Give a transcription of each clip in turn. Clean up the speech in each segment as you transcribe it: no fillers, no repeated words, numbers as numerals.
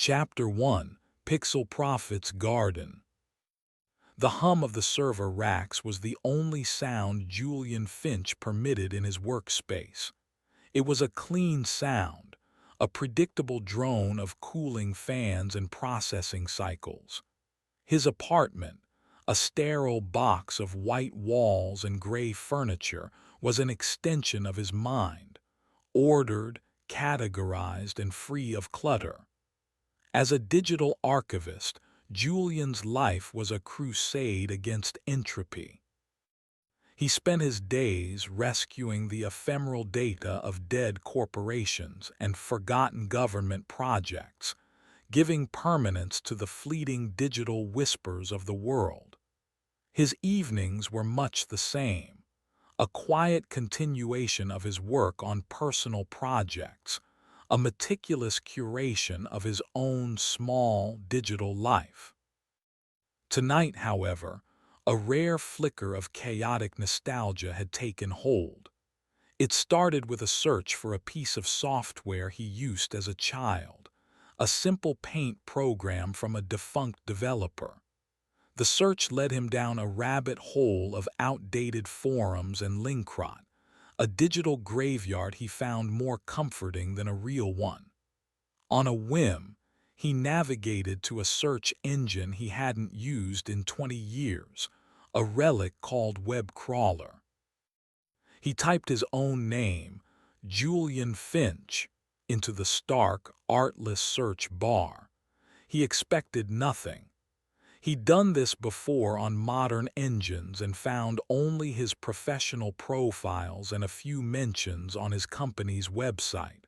Chapter 1: Pixel Prophet's Garden. The hum of the server racks was the only sound Julian Finch permitted in his workspace. It was a clean sound, a predictable drone of cooling fans and processing cycles. His apartment, a sterile box of white walls and gray furniture, was an extension of his mind, ordered, categorized, and free of clutter. As a digital archivist, Julian's life was a crusade against entropy. He spent his days rescuing the ephemeral data of dead corporations and forgotten government projects, giving permanence to the fleeting digital whispers of the world. His evenings were much the same, a quiet continuation of his work on personal projects, a meticulous curation of his own small digital life. Tonight, however, a rare flicker of chaotic nostalgia had taken hold. It started with a search for a piece of software he used as a child, a simple paint program from a defunct developer. The search led him down a rabbit hole of outdated forums and Linkrot, a digital graveyard he found more comforting than a real one. On a whim, he navigated to a search engine he hadn't used in 20 years, a relic called Web Crawler. He typed his own name, Julian Finch, into the stark, artless search bar. He expected nothing. He'd done this before on modern engines and found only his professional profiles and a few mentions on his company's website.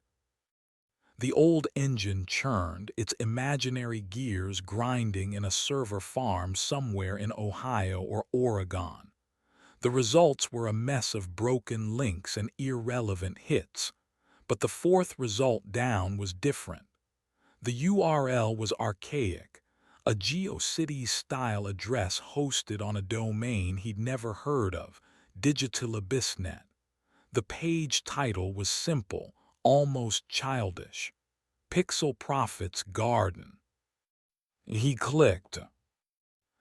The old engine churned, its imaginary gears grinding in a server farm somewhere in Ohio or Oregon. The results were a mess of broken links and irrelevant hits. But the fourth result down was different. The URL was archaic, a GeoCities-style address hosted on a domain he'd never heard of, DigitalAbyssNet. The page title was simple, almost childish: Pixel Prophet's Garden. He clicked.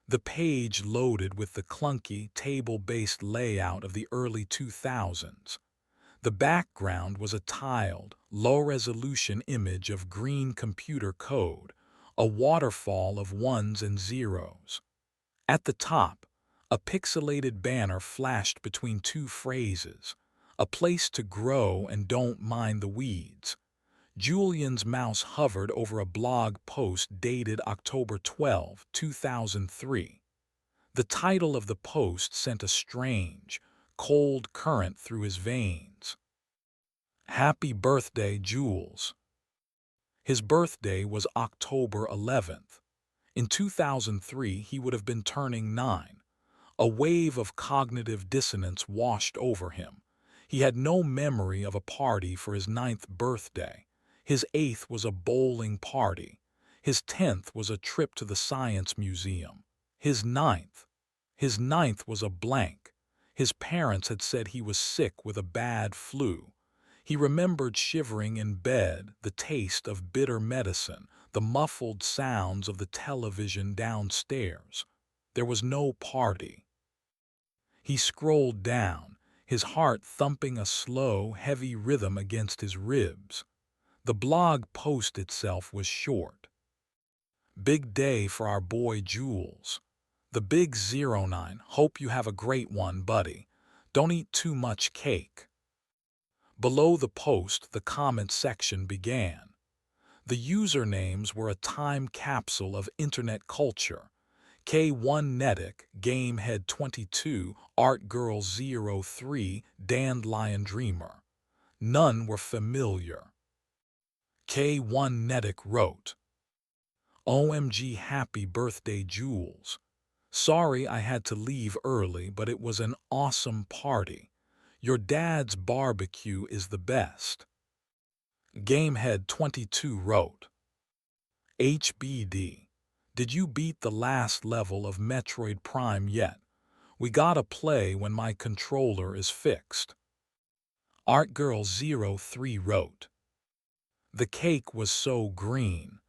The page loaded with the clunky, table-based layout of the early 2000s. The background was a tiled, low-resolution image of green computer code, a waterfall of ones and zeros. At the top, a pixelated banner flashed between two phrases: a place to grow and don't mind the weeds. Julian's mouse hovered over a blog post dated October 12, 2003. The title of the post sent a strange, cold current through his veins. Happy birthday, Jules. His birthday was October 11th. In 2003, he would have been turning 9. A wave of cognitive dissonance washed over him. He had no memory of a party for his 9th birthday. His 8th was a bowling party. His 10th was a trip to the Science Museum. His ninth was a blank. His parents had said he was sick with a bad flu. He remembered shivering in bed, the taste of bitter medicine, the muffled sounds of the television downstairs. There was no party. He scrolled down, his heart thumping a slow, heavy rhythm against his ribs. The blog post itself was short. Big day for our boy Jules. The big 09, hope you have a great one, buddy. Don't eat too much cake. Below the post, the comment section began. The usernames were a time capsule of internet culture. K1Netic, Gamehead22, ArtGirl03, Dandelion Dreamer. None were familiar. K1Netic wrote, OMG happy birthday Jules. Sorry I had to leave early, but it was an awesome party. Your dad's barbecue is the best. Gamehead22 wrote, HBD. Did you beat the last level of Metroid Prime yet? We gotta play when my controller is fixed. ArtGirl03 wrote, The cake was so green.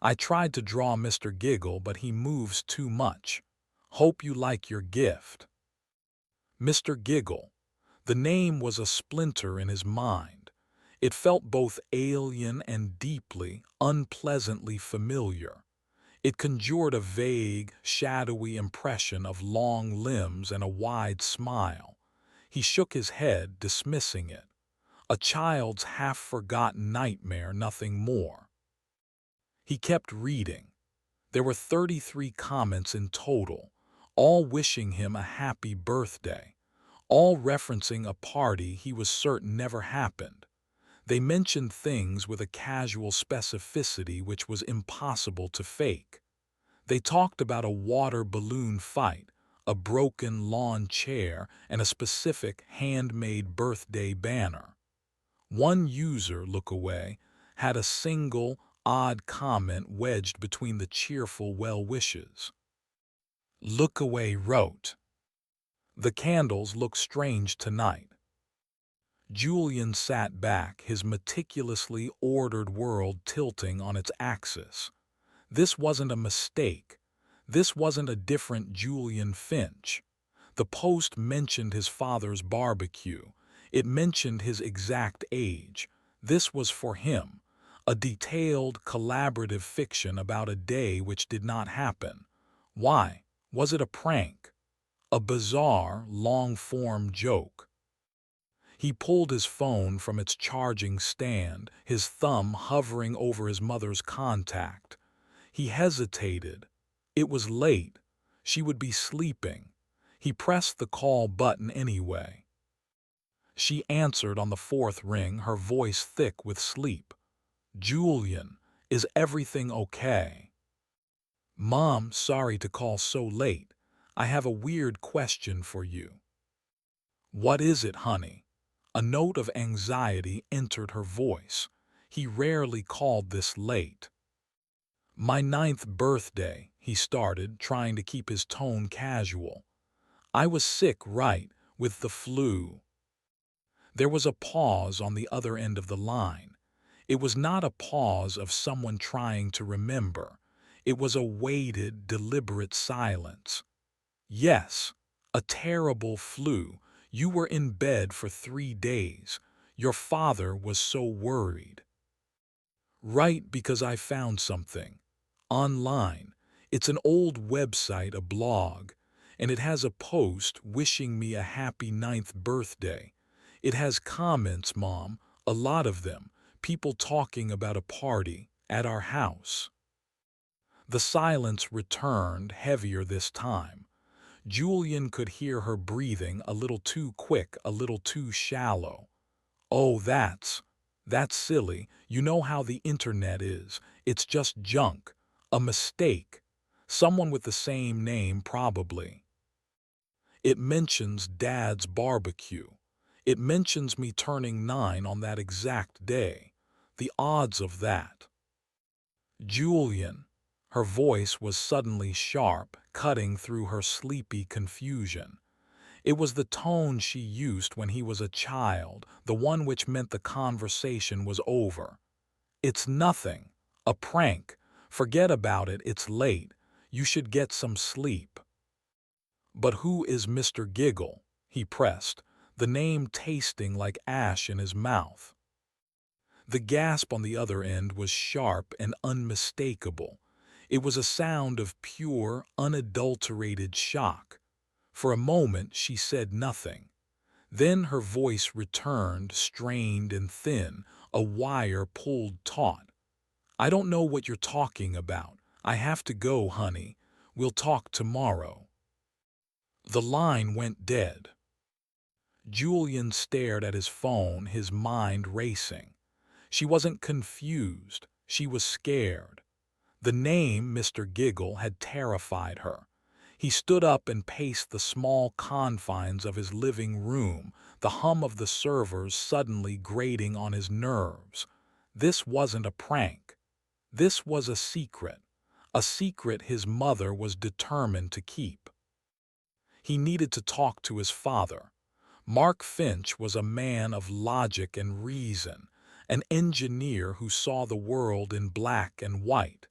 I tried to draw Mr. Giggle, but he moves too much. Hope you like your gift. Mr. Giggle. The name was a splinter in his mind. It felt both alien and deeply, unpleasantly familiar. It conjured a vague, shadowy impression of long limbs and a wide smile. He shook his head, dismissing it. A child's half-forgotten nightmare, nothing more. He kept reading. There were 33 comments in total, all wishing him a happy birthday, all referencing a party he was certain never happened. They mentioned things with a casual specificity which was impossible to fake. They talked about a water balloon fight, a broken lawn chair, and a specific handmade birthday banner. One user, look away, had a single, odd comment wedged between the cheerful well wishes. Look away wrote, "The candles look strange tonight." Julian sat back, his meticulously ordered world tilting on its axis. This wasn't a mistake. This wasn't a different Julian Finch. The post mentioned his father's barbecue. It mentioned his exact age. This was for him, a detailed, collaborative fiction about a day which did not happen. Why? Was it a prank? A bizarre, long-form joke? He pulled his phone from its charging stand, his thumb hovering over his mother's contact. He hesitated. It was late. She would be sleeping. He pressed the call button anyway. She answered on the fourth ring, her voice thick with sleep. "Julian, is everything okay?" "Mom, sorry to call so late. I have a weird question for you." "What is it, honey?" A note of anxiety entered her voice. He rarely called this late. "My 9th birthday," he started, trying to keep his tone casual. "I was sick, right, with the flu." There was a pause on the other end of the line. It was not a pause of someone trying to remember. It was a weighted, deliberate silence. "Yes, a terrible flu. You were in bed for 3 days. Your father was so worried." "Right, because I found something. Online. It's an old website, a blog, and it has a post wishing me a happy 9th birthday. It has comments, Mom, a lot of them, people talking about a party at our house." The silence returned, heavier this time. Julian could hear her breathing, a little too quick, a little too shallow. "Oh, that's silly. You know how the internet is. It's just junk. A mistake. Someone with the same name, probably. It mentions Dad's barbecue. It mentions me turning 9 on that exact day. The odds of that." "Julian." Her voice was suddenly sharp, cutting through her sleepy confusion. It was the tone she used when he was a child, the one which meant the conversation was over. "It's nothing. A prank. Forget about it, it's late. You should get some sleep." "But who is Mr. Giggle?" he pressed, the name tasting like ash in his mouth. The gasp on the other end was sharp and unmistakable. It was a sound of pure, unadulterated shock. For a moment she said nothing. Then her voice returned, strained and thin, a wire pulled taut. "I don't know what you're talking about. I have to go, honey. We'll talk tomorrow." The line went dead. Julian stared at his phone, his mind racing. She wasn't confused. She was scared. The name, Mr. Giggle, had terrified her. He stood up and paced the small confines of his living room, the hum of the servers suddenly grating on his nerves. This wasn't a prank. This was a secret his mother was determined to keep. He needed to talk to his father. Mark Finch was a man of logic and reason, an engineer who saw the world in black and white.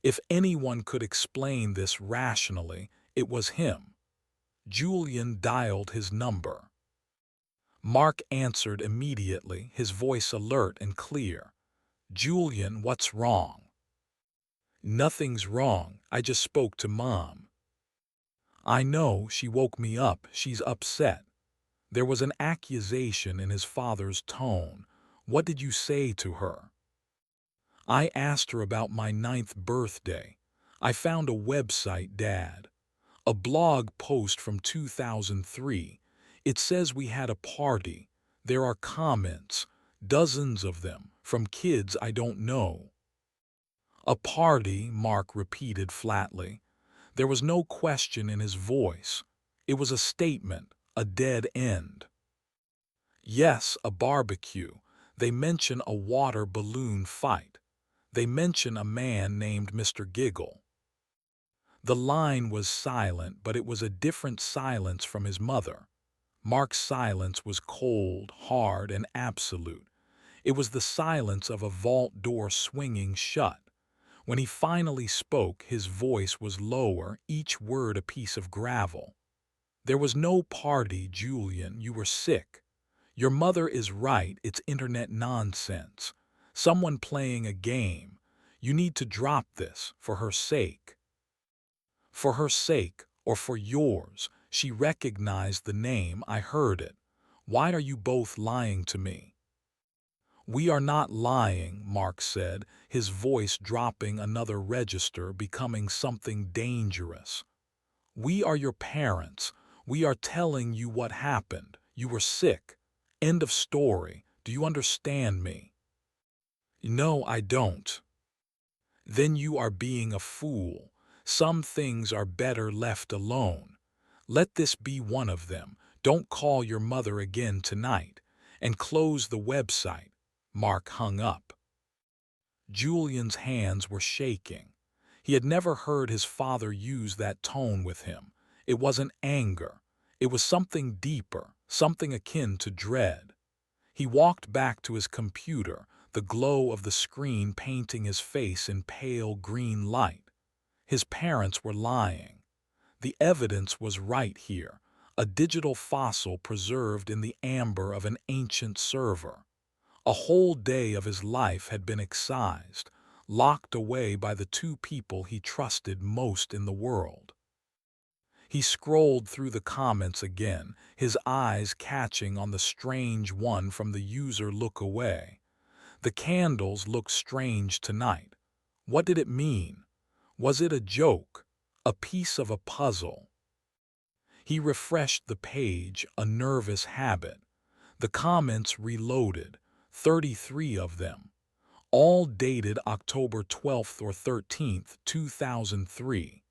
If anyone could explain this rationally, it was him. Julian dialed his number. Mark answered immediately, his voice alert and clear. "Julian, what's wrong?" "Nothing's wrong. I just spoke to Mom." "I know, she woke me up. She's upset." There was an accusation in his father's tone. "What did you say to her?" "I asked her about my 9th birthday. I found a website, Dad. A blog post from 2003. It says we had a party. There are comments, dozens of them, from kids I don't know." "A party," Mark repeated flatly. There was no question in his voice. It was a statement, a dead end. "Yes, a barbecue. They mention a water balloon fight. They mention a man named Mr. Giggle." The line was silent, but it was a different silence from his mother. Mark's silence was cold, hard, and absolute. It was the silence of a vault door swinging shut. When he finally spoke, his voice was lower, each word a piece of gravel. "There was no party, Julian. You were sick. Your mother is right, it's internet nonsense. Someone playing a game. You need to drop this, for her sake." "For her sake, or for yours." She recognized the name. "I heard it. Why are you both lying to me?" "We are not lying," Mark said, his voice dropping another register, becoming something dangerous. "We are your parents. We are telling you what happened. You were sick. End of story. Do you understand me?" "No, I don't." "Then you are being a fool. Some things are better left alone. Let this be one of them. Don't call your mother again tonight. And close the website." Mark hung up. Julian's hands were shaking. He had never heard his father use that tone with him. It wasn't anger. It was something deeper, something akin to dread. He walked back to his computer, the glow of the screen painting his face in pale green light. His parents were lying. The evidence was right here, a digital fossil preserved in the amber of an ancient server. A whole day of his life had been excised, locked away by the two people he trusted most in the world. He scrolled through the comments again, his eyes catching on the strange one from the user "Look away." The candles looked strange tonight. What did it mean? Was it a joke? A piece of a puzzle? He refreshed the page, a nervous habit. The comments reloaded, 33 of them, all dated October 12th or 13th, 2003.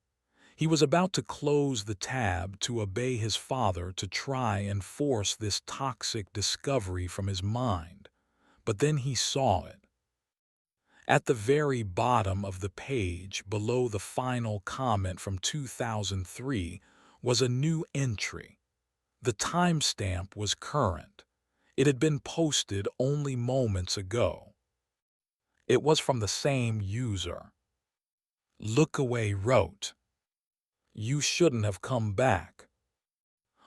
He was about to close the tab to obey his father, to try and force this toxic discovery from his mind. But then he saw it. At the very bottom of the page, below the final comment from 2003, was a new entry. The timestamp was current. It had been posted only moments ago. It was from the same user. Lookaway wrote, "You shouldn't have come back."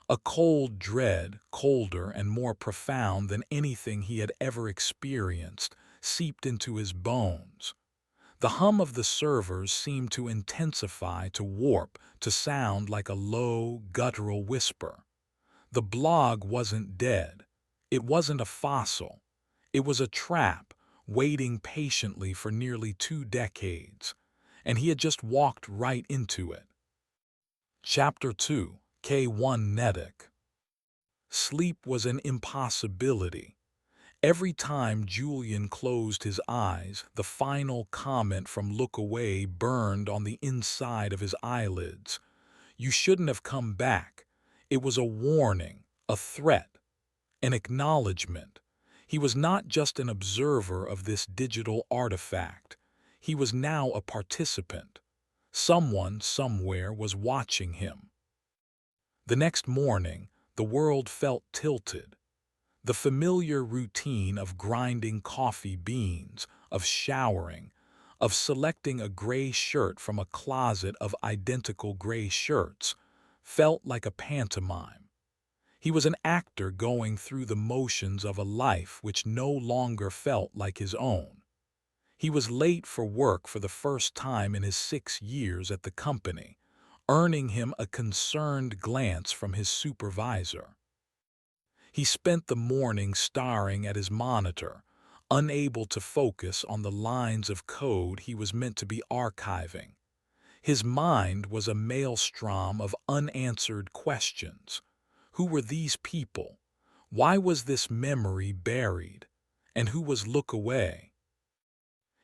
A cold dread, colder and more profound than anything he had ever experienced, seeped into his bones. The hum of the servers seemed to intensify, to warp, to sound like a low, guttural whisper. The blog wasn't dead. It wasn't a fossil. It was a trap, waiting patiently for nearly 2 decades. And he had just walked right into it. Chapter 2, K1 Nedic. Sleep was an impossibility. Every time Julian closed his eyes, the final comment from Look Away burned on the inside of his eyelids. You shouldn't have come back. It was a warning, a threat, an acknowledgement. He was not just an observer of this digital artifact. He was now a participant. Someone, somewhere, was watching him. The next morning, the world felt tilted. The familiar routine of grinding coffee beans, of showering, of selecting a gray shirt from a closet of identical gray shirts, felt like a pantomime. He was an actor going through the motions of a life which no longer felt like his own. He was late for work for the first time in his 6 years at the company, earning him a concerned glance from his supervisor. He spent the morning staring at his monitor, unable to focus on the lines of code he was meant to be archiving. His mind was a maelstrom of unanswered questions. Who were these people? Why was this memory buried? And who was look away?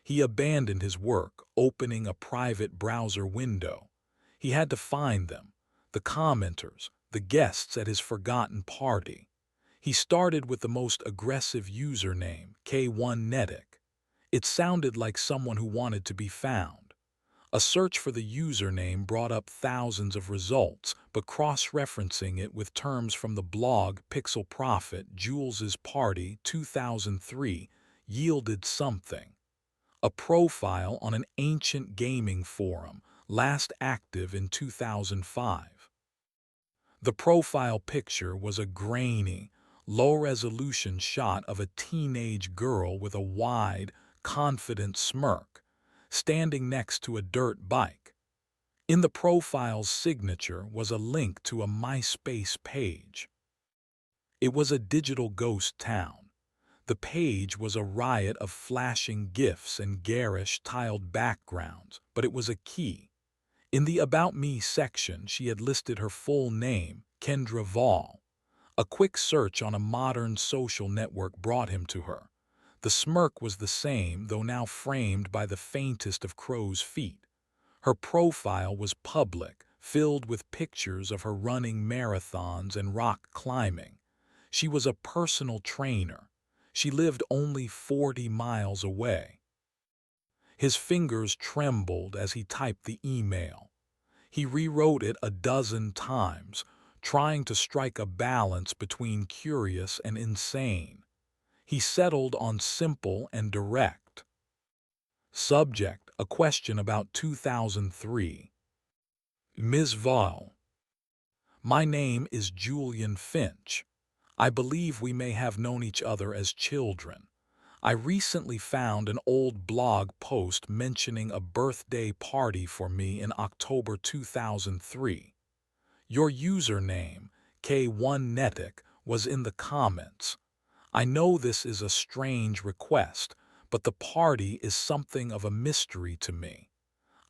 He abandoned his work, opening a private browser window. He had to find them, the commenters, the guests at his forgotten party. He started with the most aggressive username, K1netic. It sounded like someone who wanted to be found. A search for the username brought up thousands of results, but cross-referencing it with terms from the blog Pixel Prophet Jules's Party 2003 yielded something. A profile on an ancient gaming forum, last active in 2005. The profile picture was a grainy, low-resolution shot of a teenage girl with a wide, confident smirk, standing next to a dirt bike. In the profile's signature was a link to a MySpace page. It was a digital ghost town. The page was a riot of flashing GIFs and garish tiled backgrounds, but it was a key. In the About Me section, she had listed her full name, Kendra Vall. A quick search on a modern social network brought him to her. The smirk was the same, though now framed by the faintest of crow's feet. Her profile was public, filled with pictures of her running marathons and rock climbing. She was a personal trainer. She lived only 40 miles away. His fingers trembled as he typed the email. He rewrote it a dozen times, trying to strike a balance between curious and insane. He settled on simple and direct. Subject: a question about 2003. Ms. Vall. My name is Julian Finch. I believe we may have known each other as children. I recently found an old blog post mentioning a birthday party for me in October 2003. Your username, K1netic, was in the comments. I know this is a strange request, but the party is something of a mystery to me.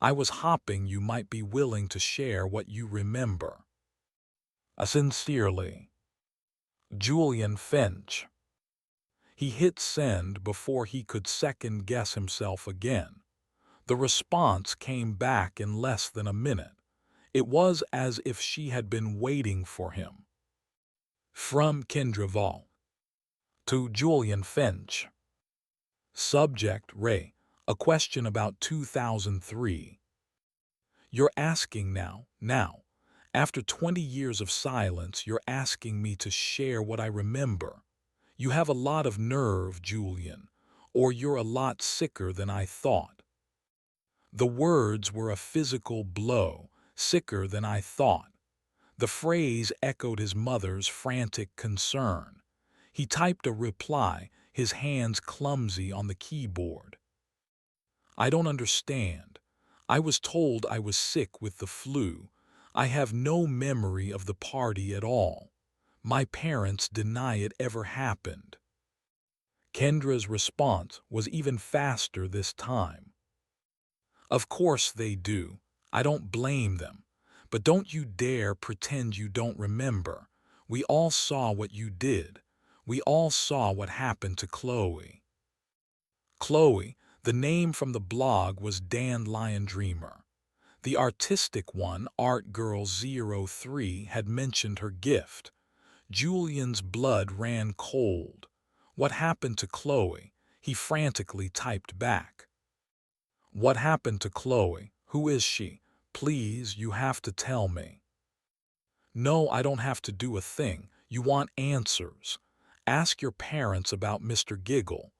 I was hoping you might be willing to share what you remember. Sincerely, Julian Finch. He hit send before he could second-guess himself again. The response came back in less than a minute. It was as if she had been waiting for him. From Kendra Vall. To Julian Finch. Subject: Ray. A question about 2003. You're asking now. After 20 years of silence, you're asking me to share what I remember. You have a lot of nerve, Julian, or you're a lot sicker than I thought. The words were a physical blow, sicker than I thought. The phrase echoed his mother's frantic concern. He typed a reply, his hands clumsy on the keyboard. I don't understand. I was told I was sick with the flu. I have no memory of the party at all. My parents deny it ever happened. Kendra's response was even faster this time. Of course they do. I don't blame them. But don't you dare pretend you don't remember. We all saw what you did. We all saw what happened to Chloe. Chloe, the name from the blog, was Dandelion Dreamer. The artistic one, ArtGirl03, had mentioned her gift. Julian's blood ran cold. What happened to Chloe? He frantically typed back. What happened to Chloe? Who is she? Please, you have to tell me. No, I don't have to do a thing. You want answers. Ask your parents about Mr. Giggle.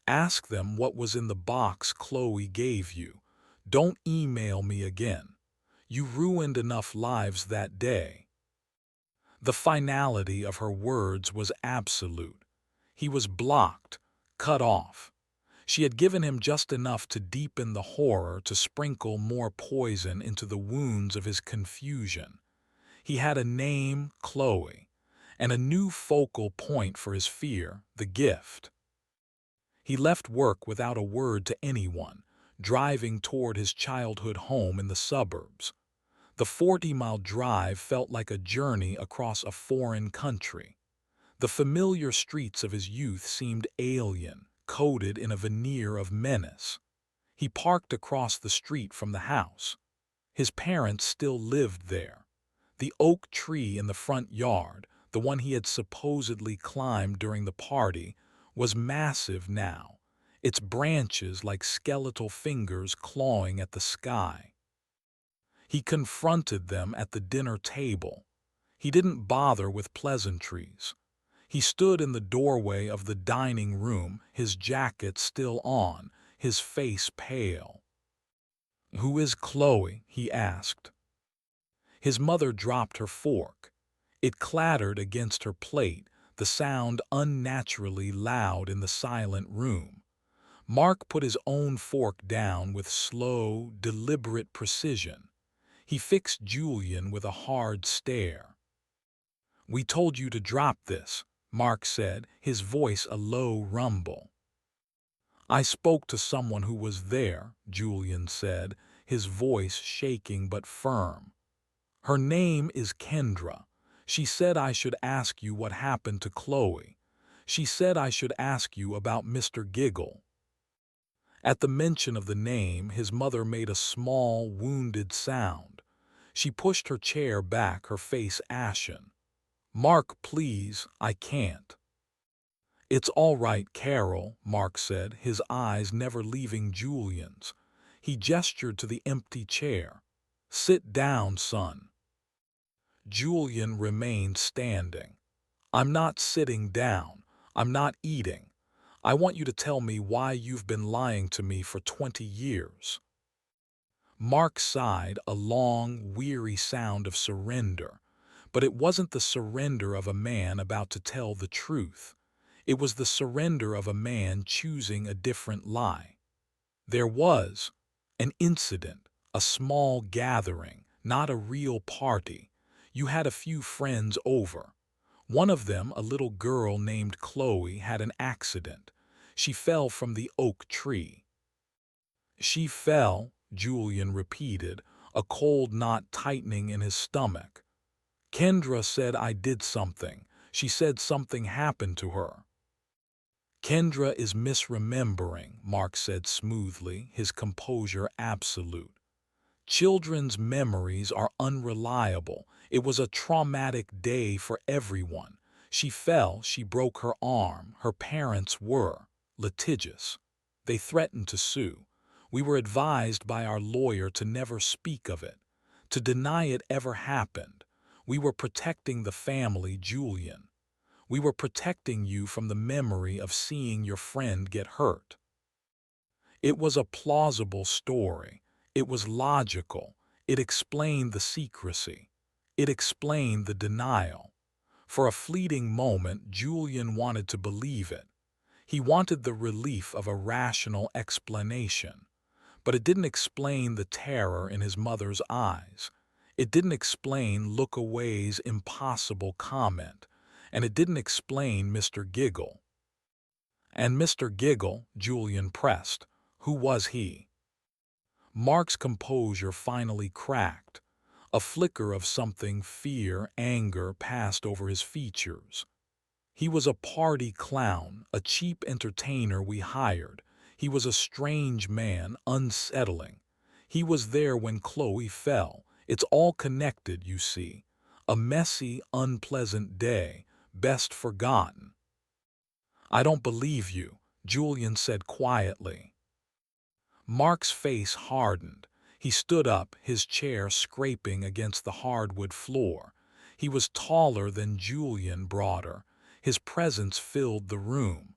Ask them what was in the box Chloe gave you. Don't email me again. You ruined enough lives that day." The finality of her words was absolute. He was blocked, cut off. She had given him just enough to deepen the horror, to sprinkle more poison into the wounds of his confusion. He had a name, Chloe, and a new focal point for his fear, the gift. He left work without a word to anyone, driving toward his childhood home in the suburbs. The 40-mile drive felt like a journey across a foreign country. The familiar streets of his youth seemed alien, coated in a veneer of menace. He parked across the street from the house. His parents still lived there. The oak tree in the front yard, the one he had supposedly climbed during the party, was massive now, its branches like skeletal fingers clawing at the sky. He confronted them at the dinner table. He didn't bother with pleasantries. He stood in the doorway of the dining room, his jacket still on, his face pale. "Who is Chloe?" he asked. His mother dropped her fork. It clattered against her plate, the sound unnaturally loud in the silent room. Mark put his own fork down with slow, deliberate precision. He fixed Julian with a hard stare. "We told you to drop this," Mark said, his voice a low rumble. "I spoke to someone who was there," Julian said, his voice shaking but firm. "Her name is Kendra. She said I should ask you what happened to Chloe. She said I should ask you about Mr. Giggle." At the mention of the name, his mother made a small, wounded sound. She pushed her chair back, her face ashen. "Mark, please, I can't." "It's all right, Carol," Mark said, his eyes never leaving Julian's. He gestured to the empty chair. "Sit down, son." Julian remained standing. "I'm not sitting down. I'm not eating. I want you to tell me why you've been lying to me for 20 years. Mark sighed, a long, weary sound of surrender. But it wasn't the surrender of a man about to tell the truth. It was the surrender of a man choosing a different lie. There was an incident, a small gathering, not a real party. You had a few friends over. One of them, a little girl named Chloe, had an accident. She fell from the oak tree. "She fell," Julian repeated, a cold knot tightening in his stomach. "Kendra said I did something. She said something happened to her." "Kendra is misremembering," Mark said smoothly, his composure absolute. "Children's memories are unreliable. It was a traumatic day for everyone. She fell, she broke her arm. Her parents were litigious. They threatened to sue. We were advised by our lawyer to never speak of it, to deny it ever happened. We were protecting the family, Julian. We were protecting you from the memory of seeing your friend get hurt." It was a plausible story. It was logical. It explained the secrecy. It explained the denial. For a fleeting moment, Julian wanted to believe it. He wanted the relief of a rational explanation. But it didn't explain the terror in his mother's eyes. It didn't explain Lookaway's impossible comment. And it didn't explain Mr. Giggle. "And Mr. Giggle," Julian pressed, "who was he?" Mark's composure finally cracked. A flicker of something, fear, anger, passed over his features. "He was a party clown, a cheap entertainer we hired. He was a strange man, unsettling. He was there when Chloe fell. It's all connected, you see. A messy, unpleasant day, best forgotten." "I don't believe you," Julian said quietly. Mark's face hardened. He stood up, his chair scraping against the hardwood floor. He was taller than Julian, broader. His presence filled the room.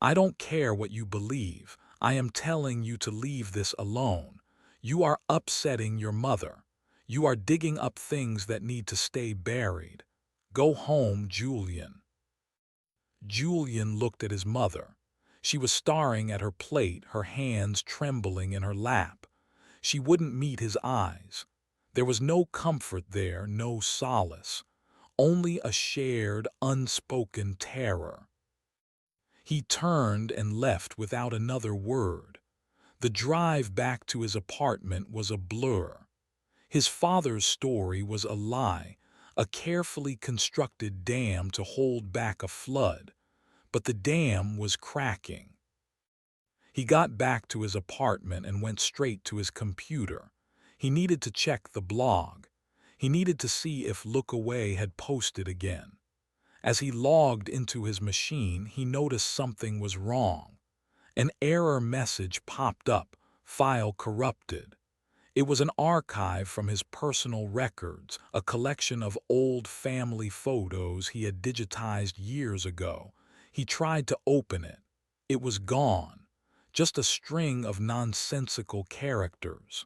I don't care what you believe. I am telling you to leave this alone. You are upsetting your mother. You are digging up things that need to stay buried. Go home, Julian." Julian looked at his mother. She was staring at her plate, her hands trembling in her lap. She wouldn't meet his eyes. There was no comfort there, no solace, only a shared, unspoken terror. He turned and left without another word. The drive back to his apartment was a blur. His father's story was a lie, a carefully constructed dam to hold back a flood. But the dam was cracking. He got back to his apartment and went straight to his computer. He needed to check the blog. He needed to see if Look Away had posted again. As he logged into his machine, he noticed something was wrong. An error message popped up, file corrupted. It was an archive from his personal records, a collection of old family photos he had digitized years ago. He tried to open it. It was gone, just a string of nonsensical characters.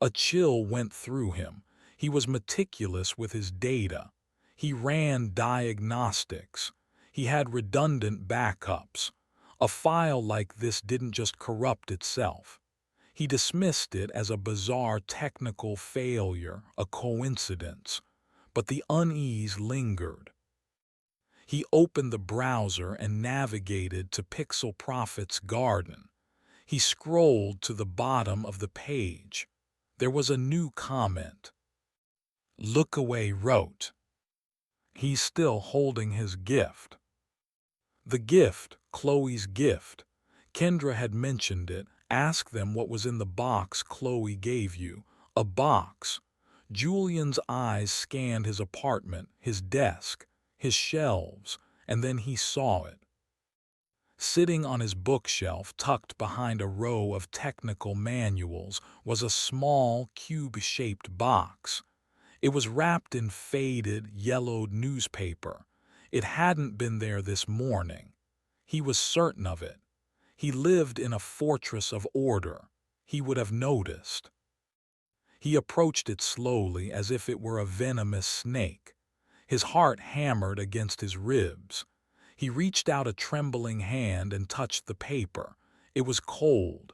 A chill went through him. He was meticulous with his data. He ran diagnostics. He had redundant backups. A file like this didn't just corrupt itself. He dismissed it as a bizarre technical failure, a coincidence. But the unease lingered. He opened the browser and navigated to Pixel Prophet's garden. He scrolled to the bottom of the page. There was a new comment. Look Away wrote, "He's still holding his gift." The gift, Chloe's gift. Kendra had mentioned it. Ask them what was in the box Chloe gave you. A box. Julian's eyes scanned his apartment, his desk, his shelves, and then he saw it. Sitting on his bookshelf, tucked behind a row of technical manuals, was a small, cube-shaped box. It was wrapped in faded, yellowed newspaper. It hadn't been there this morning. He was certain of it. He lived in a fortress of order. He would have noticed. He approached it slowly as if it were a venomous snake. His heart hammered against his ribs. He reached out a trembling hand and touched the paper. It was cold.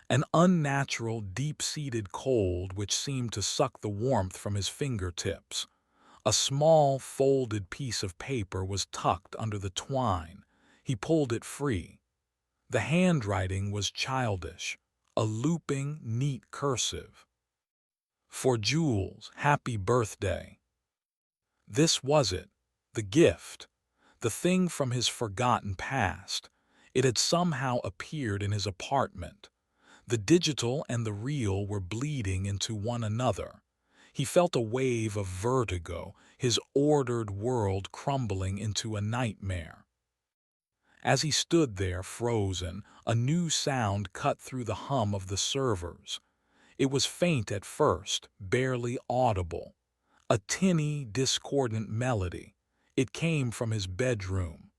An unnatural, deep-seated cold which seemed to suck the warmth from his fingertips. A small, folded piece of paper was tucked under the twine. He pulled it free. The handwriting was childish, a looping, neat cursive. "For Jules, happy birthday." This was it, the gift, the thing from his forgotten past. It had somehow appeared in his apartment. The digital and the real were bleeding into one another. He felt a wave of vertigo, his ordered world crumbling into a nightmare. As he stood there, frozen, a new sound cut through the hum of the servers. It was faint at first, barely audible. A tinny, discordant melody. It came from his bedroom.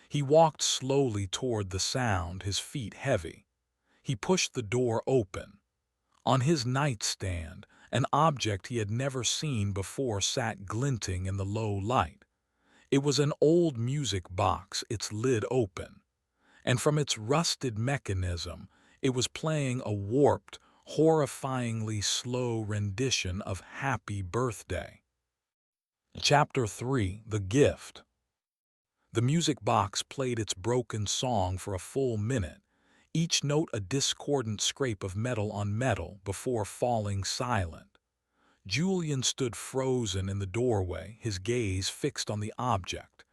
He walked slowly toward the sound, his feet heavy. He pushed the door open. On his nightstand, an object he had never seen before sat glinting in the low light. It was an old music box, its lid open. And from its rusted mechanism, it was playing a warped, horrifyingly slow rendition of Happy Birthday. Chapter 3: The Gift. The music box played its broken song for a full minute, each note a discordant scrape of metal on metal before falling silent. Julian stood frozen in the doorway, his gaze fixed on the object.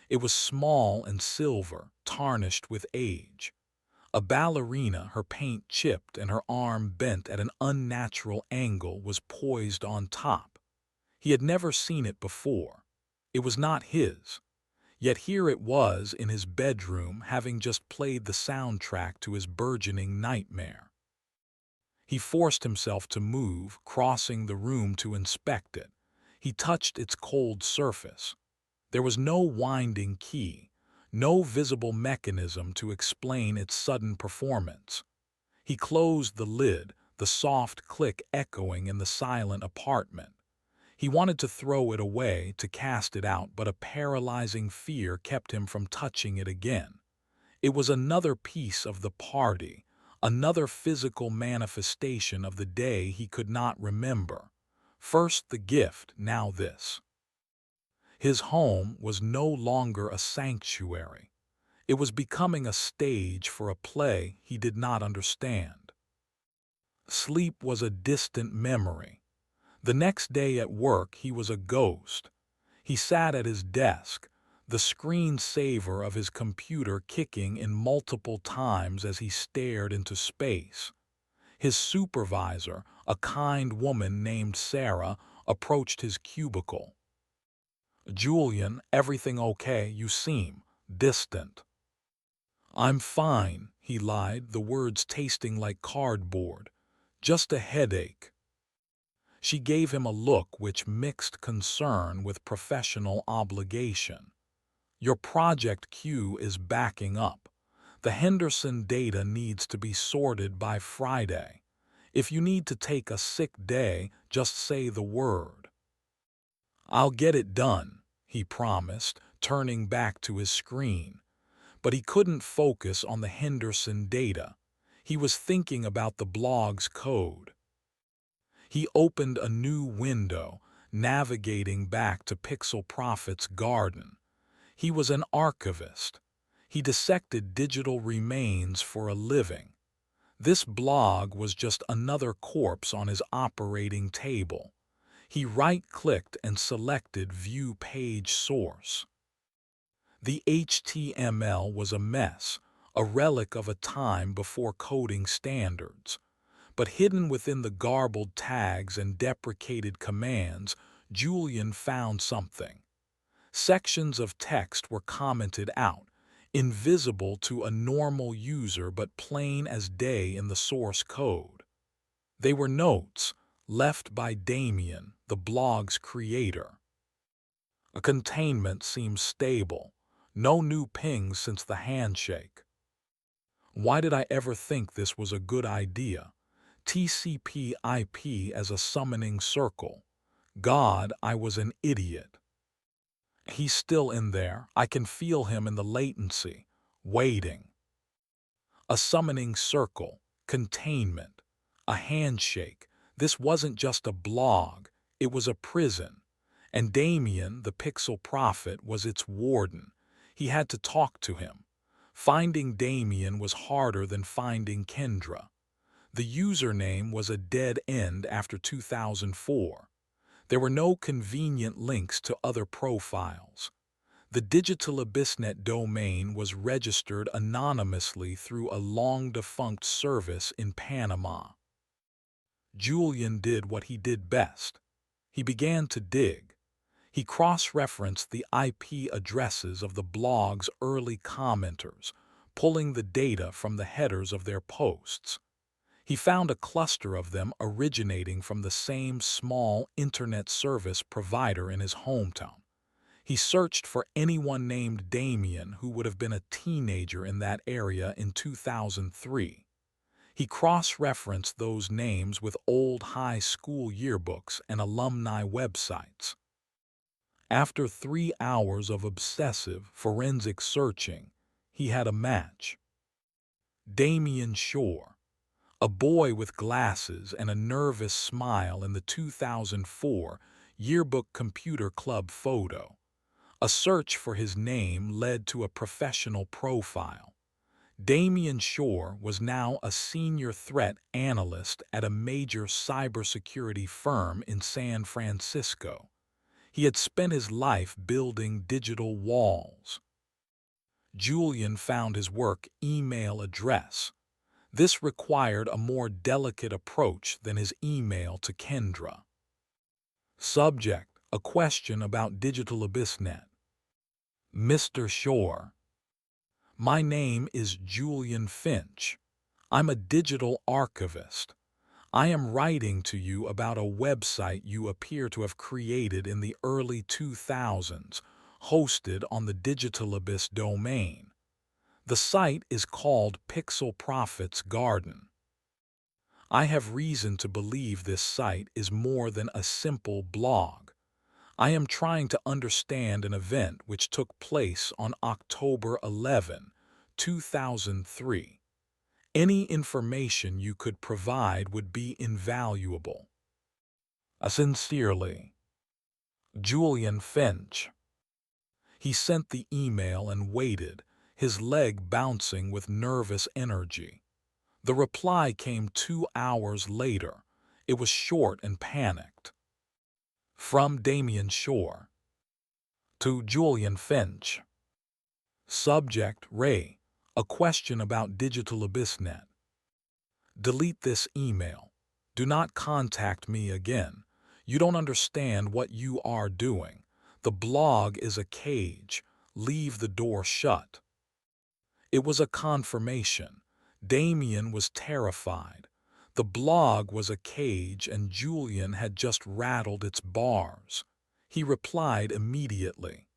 It was small and silver, tarnished with age. A ballerina, her paint chipped and her arm bent at an unnatural angle, was poised on top. He had never seen it before. It was not his. Yet here it was in his bedroom, having just played the soundtrack to his burgeoning nightmare. He forced himself to move, crossing the room to inspect it. He touched its cold surface. There was no winding key, no visible mechanism to explain its sudden performance. He closed the lid, the soft click echoing in the silent apartment. He wanted to throw it away, to cast it out, but a paralyzing fear kept him from touching it again. It was another piece of the party, another physical manifestation of the day he could not remember. First the gift, now this. His home was no longer a sanctuary. It was becoming a stage for a play he did not understand. Sleep was a distant memory. The next day at work he was a ghost. He sat at his desk, the screensaver of his computer kicking in multiple times as he stared into space. His supervisor, a kind woman named Sarah, approached his cubicle. "Julian, everything okay? You seem distant." "I'm fine," he lied, the words tasting like cardboard. "Just a headache." She gave him a look which mixed concern with professional obligation. "Your project queue is backing up. The Henderson data needs to be sorted by Friday. If you need to take a sick day, just say the word." "I'll get it done," he promised, turning back to his screen. But he couldn't focus on the Henderson data. He was thinking about the blog's code. He opened a new window, navigating back to Pixel Prophet's garden. He was an archivist. He dissected digital remains for a living. This blog was just another corpse on his operating table. He right-clicked and selected View Page Source. The HTML was a mess, a relic of a time before coding standards. But hidden within the garbled tags and deprecated commands, Julian found something. Sections of text were commented out, invisible to a normal user but plain as day in the source code. They were notes left by Damien, the blog's creator. A containment seemed stable. No new pings since the handshake. Why did I ever think this was a good idea? TCP/IP as a summoning circle. God, I was an idiot. He's still in there. I can feel him in the latency, waiting. A summoning circle, containment, a handshake. This wasn't just a blog, it was a prison. And Damien, the Pixel Prophet, was its warden. He had to talk to him. Finding Damien was harder than finding Kendra. The username was a dead end after 2004. There were no convenient links to other profiles. The Digital AbyssNet domain was registered anonymously through a long-defunct service in Panama. Julian did what he did best. He began to dig. He cross-referenced the IP addresses of the blog's early commenters, pulling the data from the headers of their posts. He found a cluster of them originating from the same small internet service provider in his hometown. He searched for anyone named Damien who would have been a teenager in that area in 2003. He cross-referenced those names with old high school yearbooks and alumni websites. After 3 hours of obsessive, forensic searching, he had a match. Damien Shore, a boy with glasses and a nervous smile in the 2004 Yearbook Computer Club photo. A search for his name led to a professional profile. Damien Shore was now a senior threat analyst at a major cybersecurity firm in San Francisco. He had spent his life building digital walls. Julian found his work email address. This required a more delicate approach than his email to Kendra. Subject: a question about Digital AbyssNet. Mr. Shore. My name is Julian Finch. I'm a digital archivist. I am writing to you about a website you appear to have created in the early 2000s, hosted on the Digital Abyss domain. The site is called Pixel Prophet's Garden. I have reason to believe this site is more than a simple blog. I am trying to understand an event which took place on October 11, 2003. Any information you could provide would be invaluable. Sincerely, Julian Finch. He sent the email and waited, his leg bouncing with nervous energy. The reply came 2 hours later. It was short and panicked. From Damien Shore. To Julian Finch. Subject: Ray. A question about Digital AbyssNet. Delete this email. Do not contact me again. You don't understand what you are doing. The blog is a cage. Leave the door shut. It was a confirmation. Damien was terrified. The blog was a cage and Julian had just rattled its bars. He replied immediately.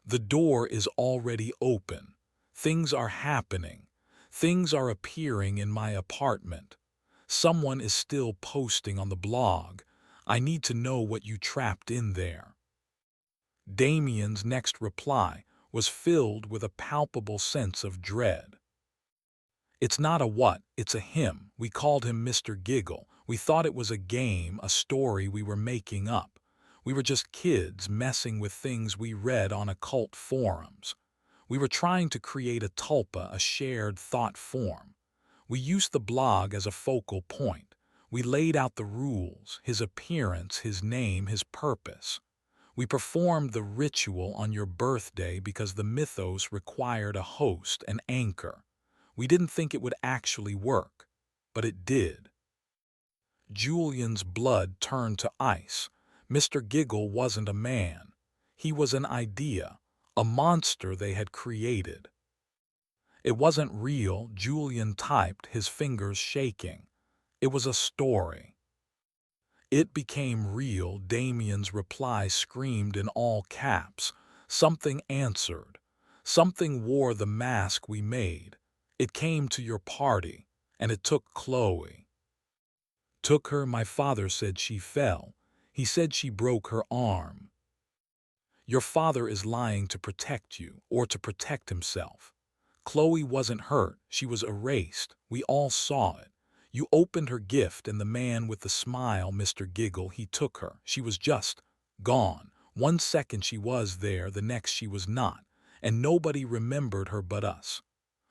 The door is already open. Things are happening. Things are appearing in my apartment. Someone is still posting on the blog. I need to know what you trapped in there. Damien's next reply was filled with a palpable sense of dread. It's not a what, it's a him. We called him Mr. Giggle. We thought it was a game, a story we were making up. We were just kids messing with things we read on occult forums. We were trying to create a tulpa, a shared thought form. We used the blog as a focal point. We laid out the rules, his appearance, his name, his purpose. We performed the ritual on your birthday because the mythos required a host, an anchor. We didn't think it would actually work, but it did. Julian's blood turned to ice. Mr. Giggle wasn't a man. He was an idea, a monster they had created. It wasn't real, Julian typed, his fingers shaking. It was a story. It became real, Damien's reply screamed in all caps. Something answered. Something wore the mask we made. It came to your party, and it took Chloe. Took her, my father said she fell. He said she broke her arm. Your father is lying to protect you, or to protect himself. Chloe wasn't hurt, she was erased. We all saw it. You opened her gift and the man with the smile, Mr. Giggle, he took her. She was just gone. 1 second she was there, the next she was not. And nobody remembered her but us.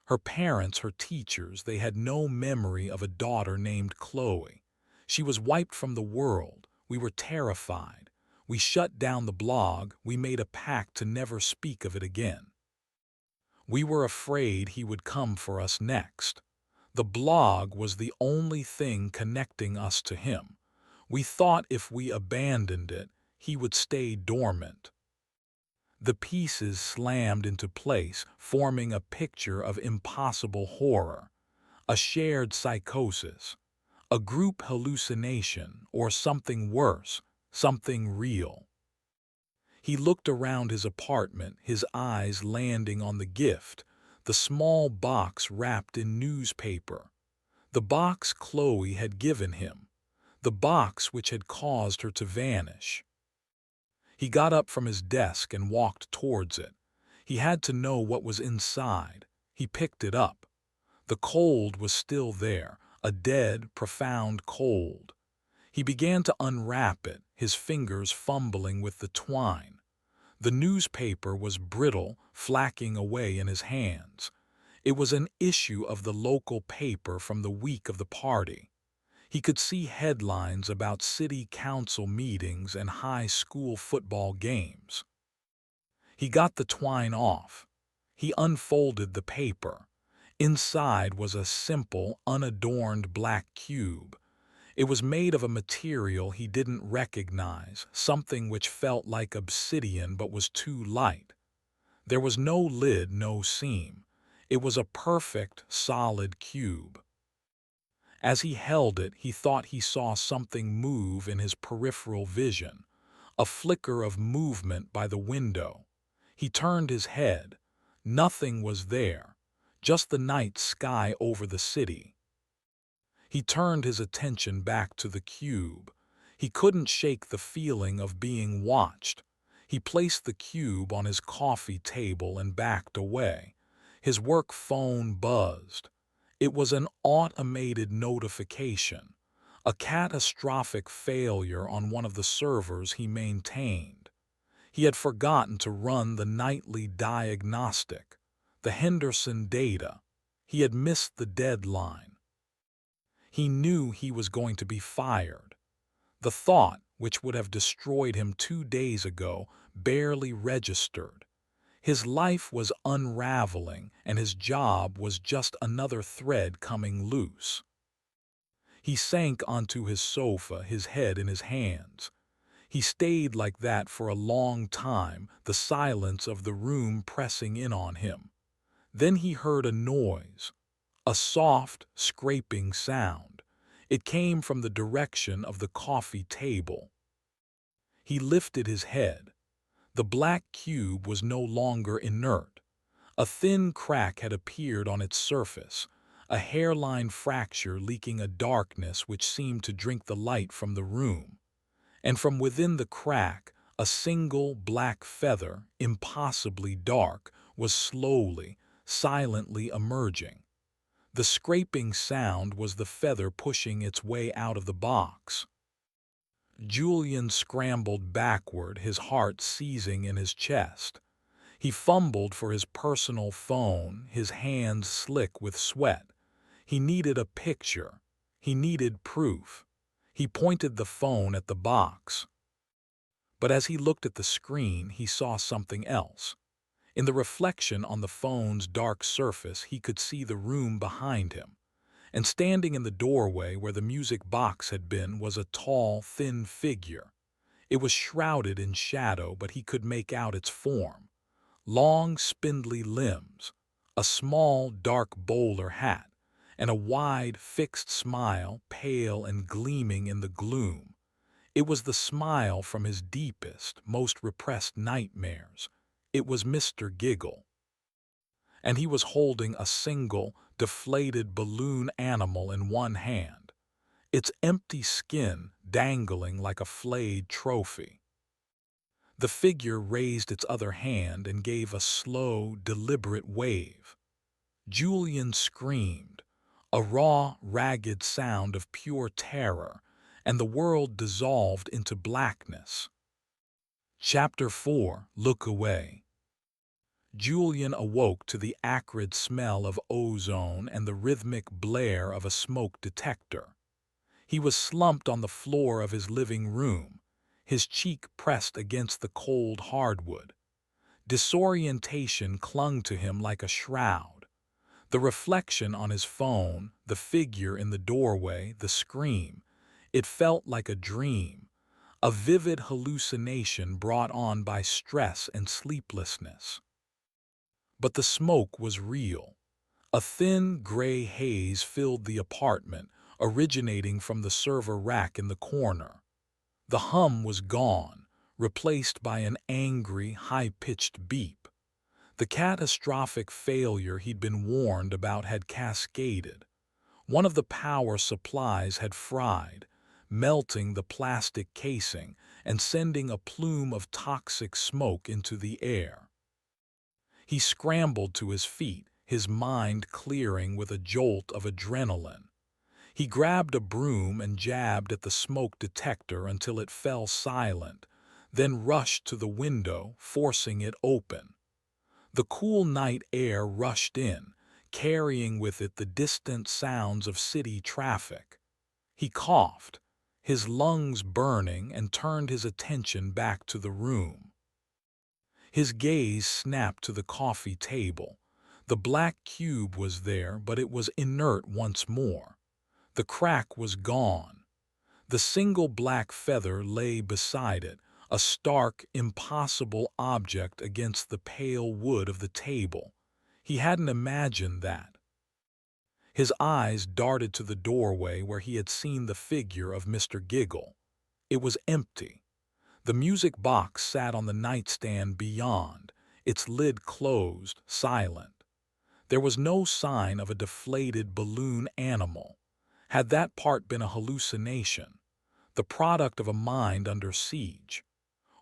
Her parents, her teachers, they had no memory of a daughter named Chloe. She was wiped from the world. We were terrified. We shut down the blog. We made a pact to never speak of it again. We were afraid he would come for us next. The blog was the only thing connecting us to him. We thought if we abandoned it, he would stay dormant. The pieces slammed into place, forming a picture of impossible horror, a shared psychosis, a group hallucination, or something worse, something real. He looked around his apartment, his eyes landing on the gift, the small box wrapped in newspaper, the box Chloe had given him, the box which had caused her to vanish. He got up from his desk and walked towards it. He had to know what was inside. He picked it up. The cold was still there, a dead, profound cold. He began to unwrap it, his fingers fumbling with the twine. The newspaper was brittle, flacking away in his hands. It was an issue of the local paper from the week of the party. He could see headlines about city council meetings and high school football games. He got the twine off. He unfolded the paper. Inside was a simple, unadorned black cube. It was made of a material he didn't recognize, something which felt like obsidian but was too light. There was no lid, no seam. It was a perfect, solid cube. As he held it, he thought he saw something move in his peripheral vision, a flicker of movement by the window. He turned his head. Nothing was there, just the night sky over the city. He turned his attention back to the cube. He couldn't shake the feeling of being watched. He placed the cube on his coffee table and backed away. His work phone buzzed. It was an automated notification, a catastrophic failure on one of the servers he maintained. He had forgotten to run the nightly diagnostic, the Henderson data. He had missed the deadline. He knew he was going to be fired. The thought, which would have destroyed him 2 days ago, barely registered. His life was unraveling, and his job was just another thread coming loose. He sank onto his sofa, his head in his hands. He stayed like that for a long time, the silence of the room pressing in on him. Then he heard a noise, a soft, scraping sound. It came from the direction of the coffee table. He lifted his head. The black cube was no longer inert. A thin crack had appeared on its surface, a hairline fracture leaking a darkness which seemed to drink the light from the room. And from within the crack, a single black feather, impossibly dark, was slowly, silently emerging. The scraping sound was the feather pushing its way out of the box. Julian scrambled backward, his heart seizing in his chest. He fumbled for his personal phone, his hands slick with sweat. He needed a picture. He needed proof. He pointed the phone at the box. But as he looked at the screen, he saw something else. In the reflection on the phone's dark surface, he could see the room behind him. And standing in the doorway where the music box had been was a tall, thin figure. It was shrouded in shadow, but he could make out its form. Long, spindly limbs, a small, dark bowler hat, and a wide, fixed smile, pale and gleaming in the gloom. It was the smile from his deepest, most repressed nightmares. It was Mr. Giggle. And he was holding a single, deflated balloon animal in one hand, its empty skin dangling like a flayed trophy. The figure raised its other hand and gave a slow, deliberate wave. Julian screamed, a raw, ragged sound of pure terror, and the world dissolved into blackness. Chapter 4: Look Away. Julian awoke to the acrid smell of ozone and the rhythmic blare of a smoke detector. He was slumped on the floor of his living room, his cheek pressed against the cold hardwood. Disorientation clung to him like a shroud. The reflection on his phone, the figure in the doorway, the scream, it felt like a dream, a vivid hallucination brought on by stress and sleeplessness. But the smoke was real. A thin, gray haze filled the apartment, originating from the server rack in the corner. The hum was gone, replaced by an angry, high-pitched beep. The catastrophic failure he'd been warned about had cascaded. One of the power supplies had fried, melting the plastic casing and sending a plume of toxic smoke into the air. He scrambled to his feet, his mind clearing with a jolt of adrenaline. He grabbed a broom and jabbed at the smoke detector until it fell silent, then rushed to the window, forcing it open. The cool night air rushed in, carrying with it the distant sounds of city traffic. He coughed, his lungs burning, and turned his attention back to the room. His gaze snapped to the coffee table. The black cube was there, but it was inert once more. The crack was gone. The single black feather lay beside it, a stark, impossible object against the pale wood of the table. He hadn't imagined that. His eyes darted to the doorway where he had seen the figure of Mr. Giggle. It was empty. The music box sat on the nightstand beyond, its lid closed, silent. There was no sign of a deflated balloon animal. Had that part been a hallucination, the product of a mind under siege?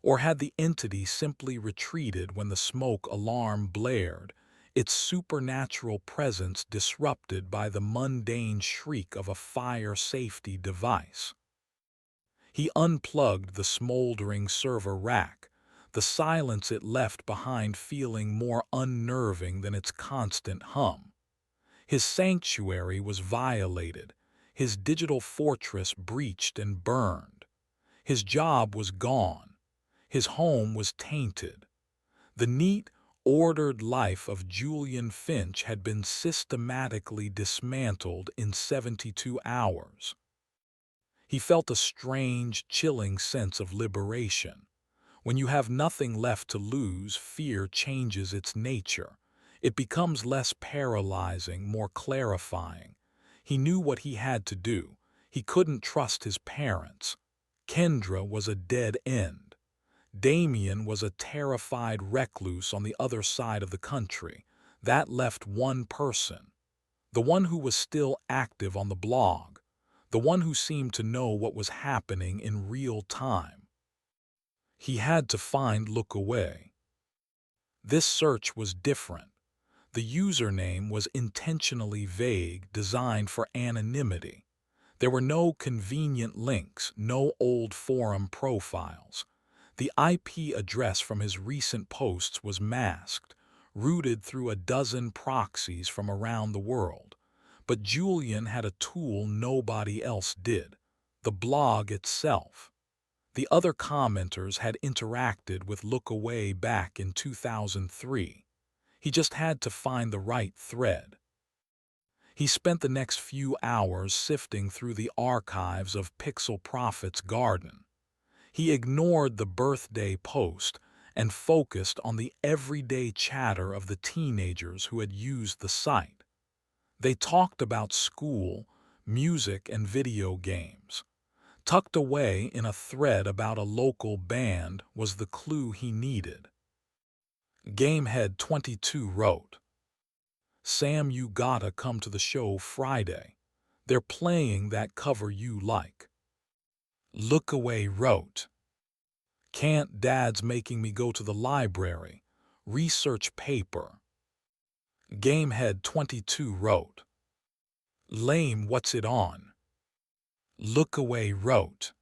Or had the entity simply retreated when the smoke alarm blared, its supernatural presence disrupted by the mundane shriek of a fire safety device? He unplugged the smoldering server rack, the silence it left behind feeling more unnerving than its constant hum. His sanctuary was violated, his digital fortress breached and burned. His job was gone, his home was tainted. The neat, ordered life of Julian Finch had been systematically dismantled in 72 hours. He felt a strange, chilling sense of liberation. When you have nothing left to lose, fear changes its nature. It becomes less paralyzing, more clarifying. He knew what he had to do. He couldn't trust his parents. Kendra was a dead end. Damien was a terrified recluse on the other side of the country. That left one person, the one who was still active on the blog, the one who seemed to know what was happening in real time. He had to find Look Away. This search was different. The username was intentionally vague, designed for anonymity. There were no convenient links, no old forum profiles. The IP address from his recent posts was masked, routed through a dozen proxies from around the world. But Julian had a tool nobody else did: the blog itself. The other commenters had interacted with Look Away back in 2003. He just had to find the right thread. He spent the next few hours sifting through the archives of Pixel Prophet's garden. He ignored the birthday post and focused on the everyday chatter of the teenagers who had used the site. They talked about school, music, and video games. Tucked away in a thread about a local band was the clue he needed. Gamehead22 wrote, "Sam, you gotta come to the show Friday. They're playing that cover you like." Look Away wrote, "Can't, Dad's making me go to the library. Research paper." Gamehead22 wrote, "Lame, what's it on?" Look Away wrote,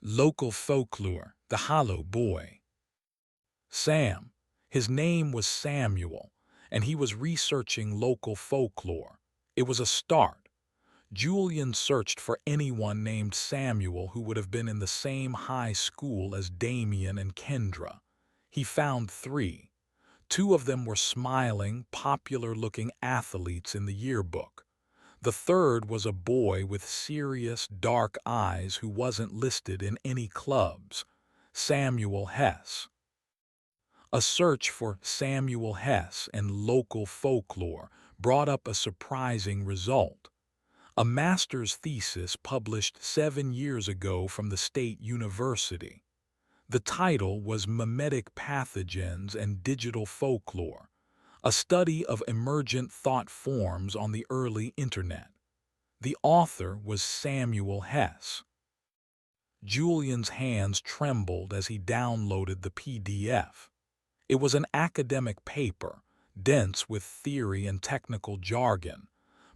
"Local folklore, the Hollow Boy." Sam, his name was Samuel, and he was researching local folklore. It was a start. Julian searched for anyone named Samuel who would have been in the same high school as Damien and Kendra. He found 3. 2 of them were smiling, popular-looking athletes in the yearbook. The third was a boy with serious, dark eyes who wasn't listed in any clubs: Samuel Hess. A search for Samuel Hess and local folklore brought up a surprising result: a master's thesis published 7 years ago from the State University. The title was Mimetic Pathogens and Digital Folklore, a study of emergent thought forms on the early internet. The author was Samuel Hess. Julian's hands trembled as he downloaded the PDF. It was an academic paper, dense with theory and technical jargon,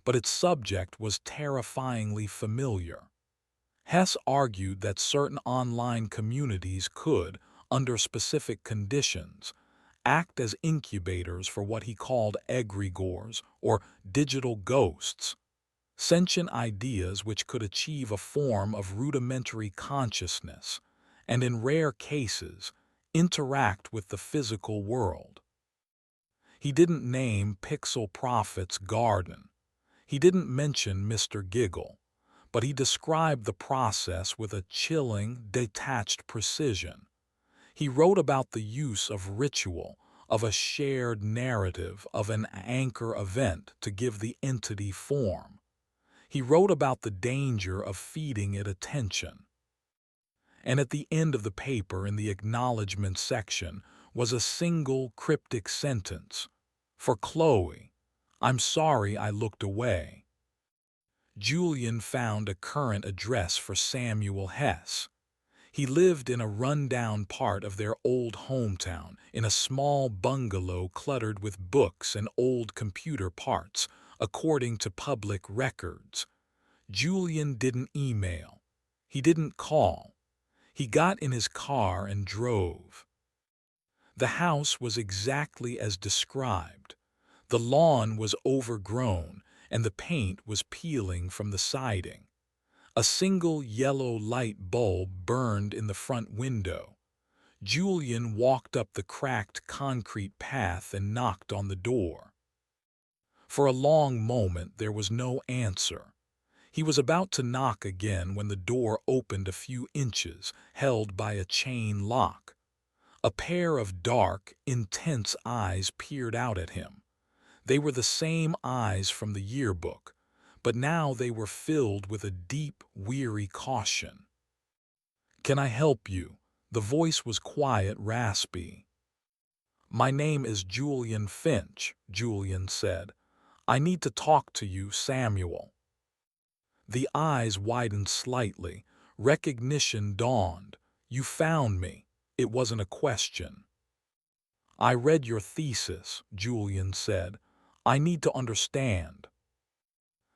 but its subject was terrifyingly familiar. Hess argued that certain online communities could, under specific conditions, act as incubators for what he called egregores, or digital ghosts, sentient ideas which could achieve a form of rudimentary consciousness and, in rare cases, interact with the physical world. He didn't name Pixel Prophet's garden. He didn't mention Mr. Giggle, but he described the process with a chilling, detached precision. He wrote about the use of ritual, of a shared narrative, of an anchor event to give the entity form. He wrote about the danger of feeding it attention. And at the end of the paper in the acknowledgement section was a single cryptic sentence. For Chloe, I'm sorry I looked away. Julian found a current address for Samuel Hess. He lived in a run-down part of their old hometown, in a small bungalow cluttered with books and old computer parts, according to public records. Julian didn't email. He didn't call. He got in his car and drove. The house was exactly as described. The lawn was overgrown, and the paint was peeling from the siding. A single yellow light bulb burned in the front window. Julian walked up the cracked concrete path and knocked on the door. For a long moment there was no answer. He was about to knock again when the door opened a few inches, held by a chain lock. A pair of dark, intense eyes peered out at him. They were the same eyes from the yearbook, but now they were filled with a deep, weary caution. "Can I help you?" The voice was quiet, raspy. "My name is Julian Finch," Julian said. "I need to talk to you, Samuel." The eyes widened slightly. Recognition dawned. "You found me." It wasn't a question. "I read your thesis," Julian said. "I need to understand."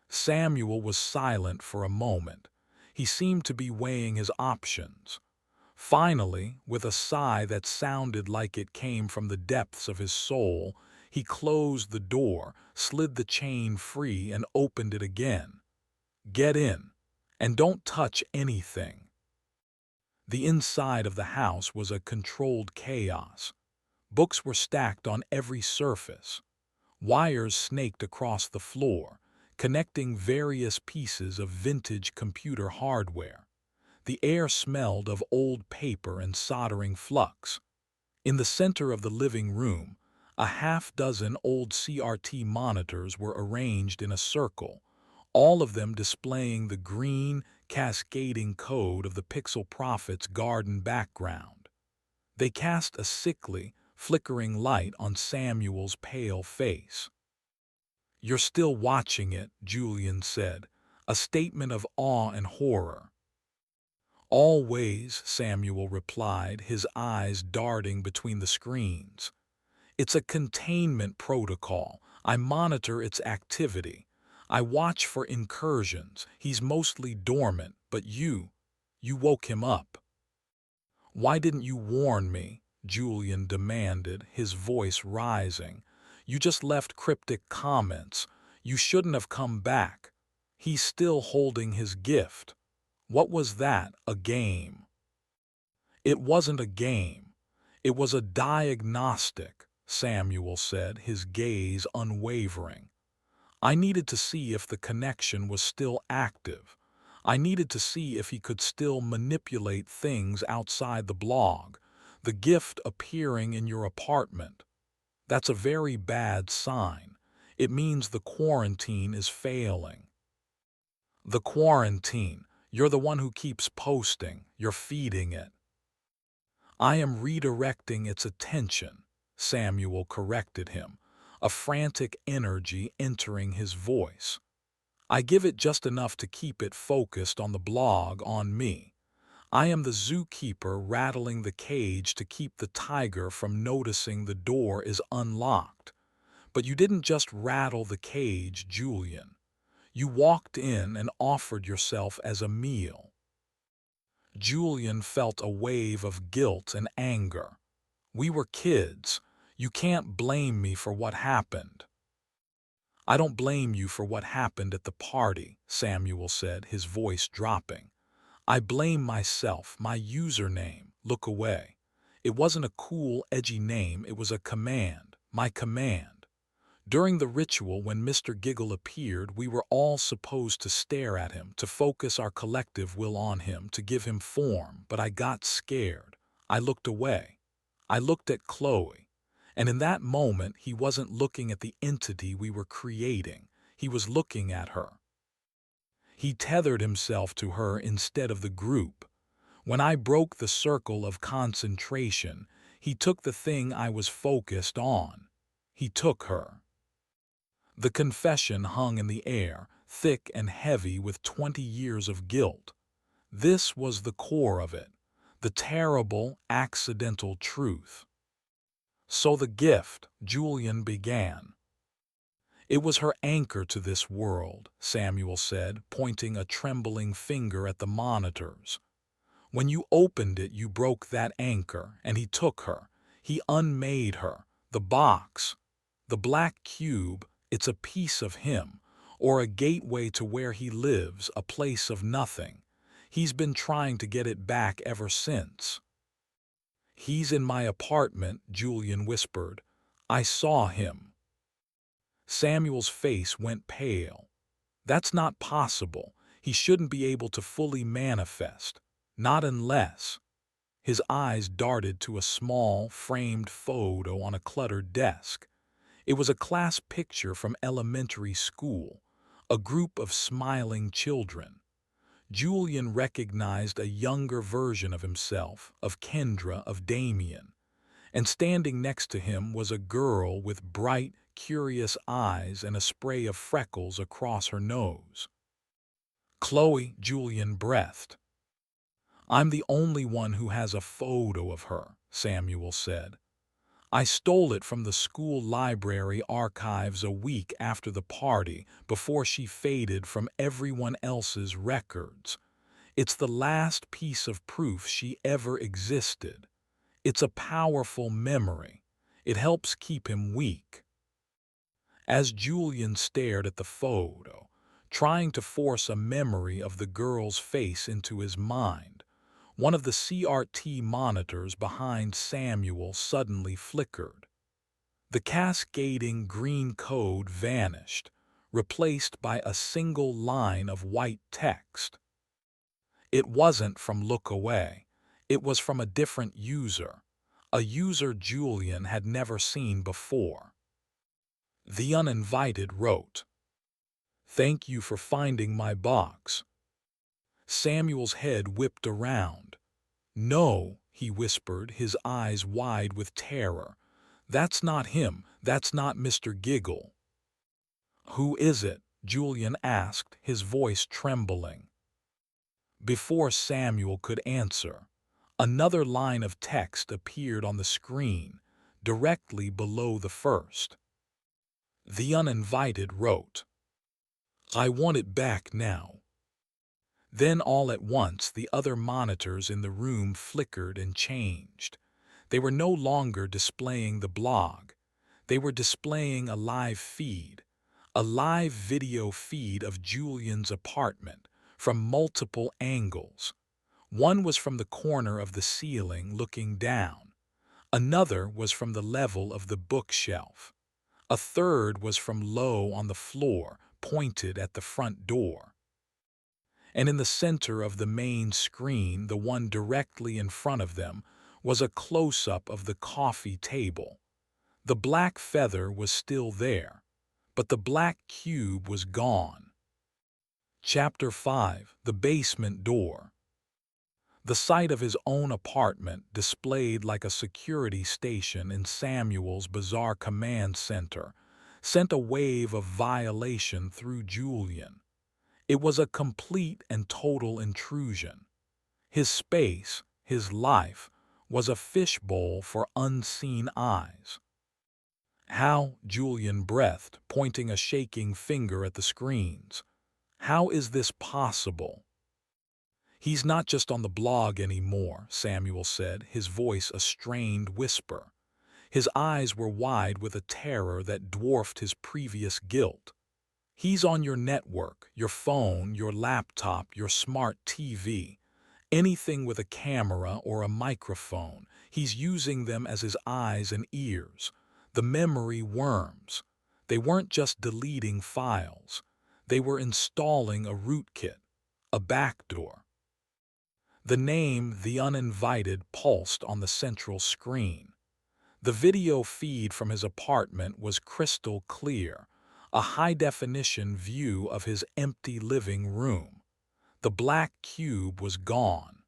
Samuel was silent for a moment. He seemed to be weighing his options. Finally, with a sigh that sounded like it came from the depths of his soul, he closed the door, slid the chain free, and opened it again. "Get in, and don't touch anything." The inside of the house was a controlled chaos. Books were stacked on every surface. Wires snaked across the floor, connecting various pieces of vintage computer hardware. The air smelled of old paper and soldering flux. In the center of the living room, a half-dozen old CRT monitors were arranged in a circle, all of them displaying the green, cascading code of the Pixel Prophet's garden background. They cast a sickly, flickering light on Samuel's pale face. "You're still watching it," Julian said, a statement of awe and horror. "Always," Samuel replied, his eyes darting between the screens. "It's a containment protocol. I monitor its activity. I watch for incursions. He's mostly dormant, but you woke him up." "Why didn't you warn me?" Julian demanded, his voice rising. "You just left cryptic comments. You shouldn't have come back." "He's still holding his gift." "What was that, a game?" "It wasn't a game. It was a diagnostic," Samuel said, his gaze unwavering. "I needed to see if the connection was still active. I needed to see if he could still manipulate things outside the blog. The gift appearing in your apartment. That's a very bad sign. It means the quarantine is failing." "The quarantine. You're the one who keeps posting. You're feeding it." "I am redirecting its attention," Samuel corrected him, a frantic energy entering his voice. "I give it just enough to keep it focused on the blog, on me. I am the zookeeper rattling the cage to keep the tiger from noticing the door is unlocked. But you didn't just rattle the cage, Julian. You walked in and offered yourself as a meal." Julian felt a wave of guilt and anger. "We were kids. You can't blame me for what happened." "I don't blame you for what happened at the party," Samuel said, his voice dropping. "I blame myself, my username. Look away. It wasn't a cool, edgy name. It was a command, my command. During the ritual, when Mr. Giggle appeared, we were all supposed to stare at him, to focus our collective will on him, to give him form, but I got scared. I looked away. I looked at Chloe. And in that moment, he wasn't looking at the entity we were creating. He was looking at her. He tethered himself to her instead of the group. When I broke the circle of concentration, he took the thing I was focused on. He took her. The confession hung in the air, thick and heavy with 20 years of guilt. This was the core of it, the terrible, accidental truth. So the gift, Julian began. It was her anchor to this world, Samuel said, pointing a trembling finger at the monitors. When you opened it, you broke that anchor, and he took her. He unmade her. The box, the black cube, it's a piece of him, or a gateway to where he lives, a place of nothing. He's been trying to get it back ever since. He's in my apartment, Julian whispered. I saw him. Samuel's face went pale. That's not possible. He shouldn't be able to fully manifest. Not unless. His eyes darted to a small, framed photo on a cluttered desk. It was a class picture from elementary school, a group of smiling children. Julian recognized a younger version of himself, of Kendra, of Damien. And standing next to him was a girl with bright, curious eyes and a spray of freckles across her nose. Chloe, Julian breathed. I'm the only one who has a photo of her, Samuel said. I stole it from the school library archives a week after the party, before she faded from everyone else's records. It's the last piece of proof she ever existed. It's a powerful memory. It helps keep him weak. As Julian stared at the photo, trying to force a memory of the girl's face into his mind, one of the CRT monitors behind Samuel suddenly flickered. The cascading green code vanished, replaced by a single line of white text. It wasn't from Look Away. It was from a different user, a user Julian had never seen before. The Uninvited wrote, "Thank you for finding my box." Samuel's head whipped around. "No," he whispered, his eyes wide with terror. "That's not him. That's not Mr. Giggle." "Who is it?" Julian asked, his voice trembling. Before Samuel could answer, another line of text appeared on the screen, directly below the first. The Uninvited wrote, "I want it back now." Then all at once the other monitors in the room flickered and changed. They were no longer displaying the blog. They were displaying a live feed, a live video feed of Julian's apartment from multiple angles. One was from the corner of the ceiling looking down. Another was from the level of the bookshelf. A third was from low on the floor, pointed at the front door. And in the center of the main screen, the one directly in front of them, was a close-up of the coffee table. The black feather was still there, but the black cube was gone. Chapter 5: The Basement Door. The sight of his own apartment, displayed like a security station in Samuel's bizarre command center, sent a wave of violation through Julian. It was a complete and total intrusion. His space, his life, was a fishbowl for unseen eyes. "How," Julian breathed, pointing a shaking finger at the screens, "how is this possible?" "He's not just on the blog anymore," Samuel said, his voice a strained whisper. His eyes were wide with a terror that dwarfed his previous guilt. "He's on your network, your phone, your laptop, your smart TV. Anything with a camera or a microphone, he's using them as his eyes and ears. The memory worms. They weren't just deleting files. They were installing a rootkit, a backdoor." The name The Uninvited pulsed on the central screen. The video feed from his apartment was crystal clear, a high-definition view of his empty living room. The black cube was gone.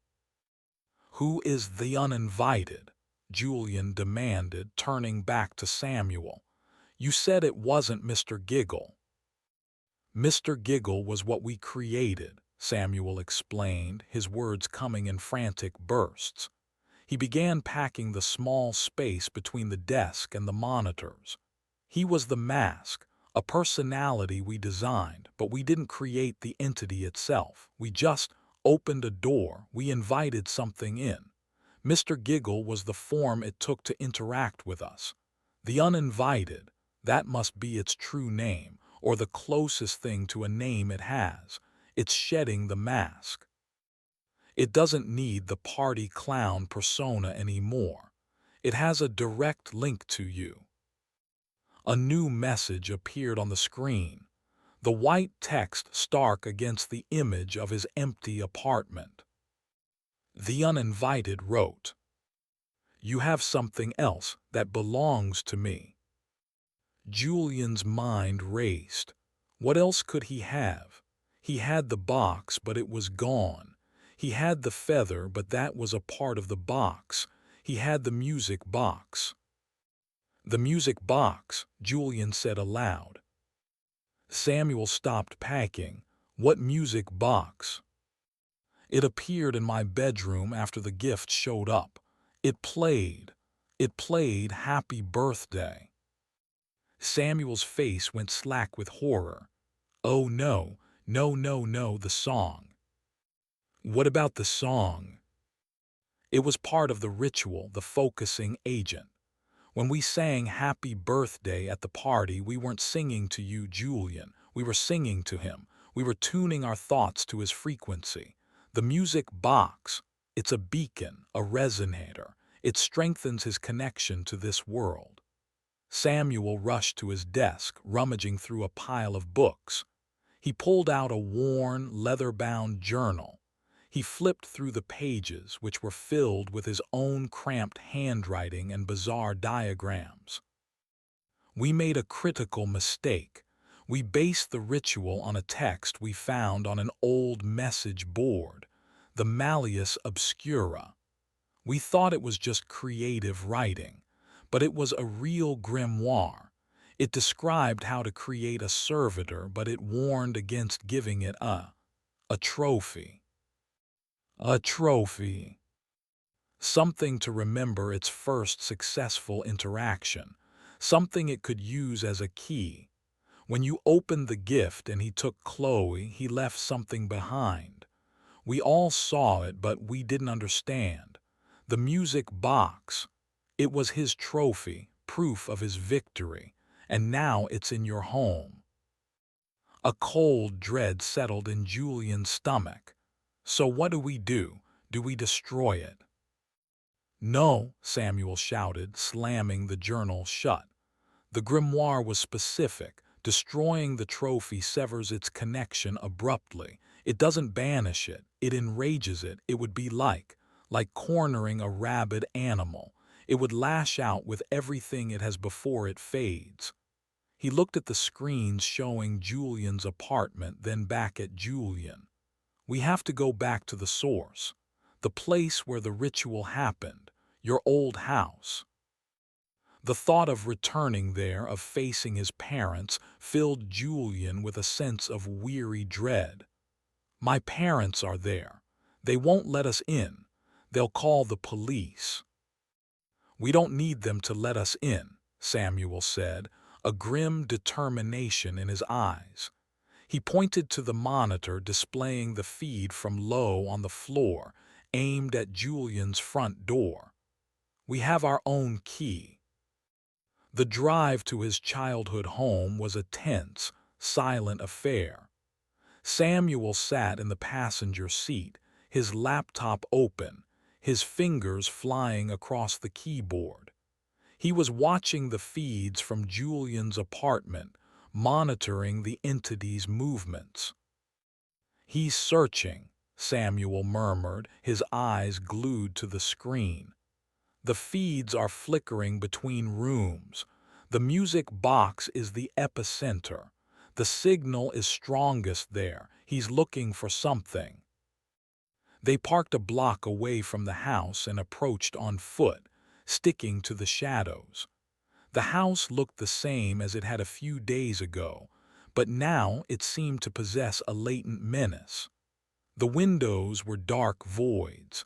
"Who is the uninvited?" Julian demanded, turning back to Samuel. "You said it wasn't Mr. Giggle." "Mr. Giggle was what we created," Samuel explained, his words coming in frantic bursts. He began packing the small space between the desk and the monitors. "He was the mask, a personality we designed, but we didn't create the entity itself. We just opened a door, we invited something in. Mr. Giggle was the form it took to interact with us. The uninvited, that must be its true name, or the closest thing to a name it has. It's shedding the mask. It doesn't need the party clown persona anymore. It has a direct link to you." A new message appeared on the screen, the white text stark against the image of his empty apartment. The uninvited wrote, "You have something else that belongs to me." Julian's mind raced. What else could he have? He had the box, but it was gone. He had the feather, but that was a part of the box. He had the music box. "The music box," Julian said aloud. Samuel stopped packing. "What music box?" "It appeared in my bedroom after the gift showed up. It played. It played Happy Birthday." Samuel's face went slack with horror. "Oh no, no, no, no, the song." "What about the song?" "It was part of the ritual, the focusing agent. When we sang Happy Birthday at the party, we weren't singing to you, Julian. We were singing to him. We were tuning our thoughts to his frequency. The music box, it's a beacon, a resonator. It strengthens his connection to this world." Samuel rushed to his desk, rummaging through a pile of books. He pulled out a worn, leather-bound journal. He flipped through the pages, which were filled with his own cramped handwriting and bizarre diagrams. "We made a critical mistake. We based the ritual on a text we found on an old message board, the Malleus Obscura. We thought it was just creative writing, but it was a real grimoire. It described how to create a servitor, but it warned against giving it a trophy. A trophy. Something to remember its first successful interaction. Something it could use as a key. When you opened the gift and he took Chloe, he left something behind. We all saw it, but we didn't understand. The music box. It was his trophy, proof of his victory, and now it's in your home." A cold dread settled in Julian's stomach. "So what do we do? Do we destroy it?" "No," Samuel shouted, slamming the journal shut. "The grimoire was specific. Destroying the trophy severs its connection abruptly. It doesn't banish it. It enrages it. It would be like cornering a rabid animal. It would lash out with everything it has before it fades." He looked at the screens showing Julian's apartment, then back at Julian. "We have to go back to the source. The place where the ritual happened. Your old house." The thought of returning there, of facing his parents, filled Julian with a sense of weary dread. "My parents are there. They won't let us in. They'll call the police." "We don't need them to let us in," Samuel said, a grim determination in his eyes. He pointed to the monitor displaying the feed from low on the floor, aimed at Julian's front door. "We have our own key." The drive to his childhood home was a tense, silent affair. Samuel sat in the passenger seat, his laptop open, his fingers flying across the keyboard. He was watching the feeds from Julian's apartment, monitoring the entity's movements. "He's searching," Samuel murmured, his eyes glued to the screen. "The feeds are flickering between rooms. The music box is the epicenter. The signal is strongest there. He's looking for something." They parked a block away from the house and approached on foot, sticking to the shadows. The house looked the same as it had a few days ago, but now it seemed to possess a latent menace. The windows were dark voids.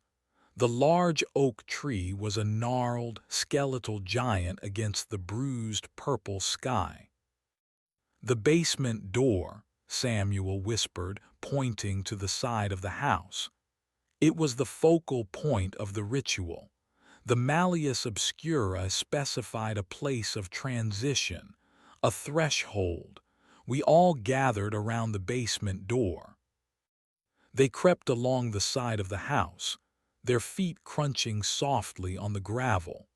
The large oak tree was a gnarled, skeletal giant against the bruised purple sky. "The basement door," Samuel whispered, pointing to the side of the house. It was the focal point of the ritual. The Malleus Obscura specified a place of transition, a threshold. We all gathered around the basement door. They crept along the side of the house, their feet crunching softly on the gravel.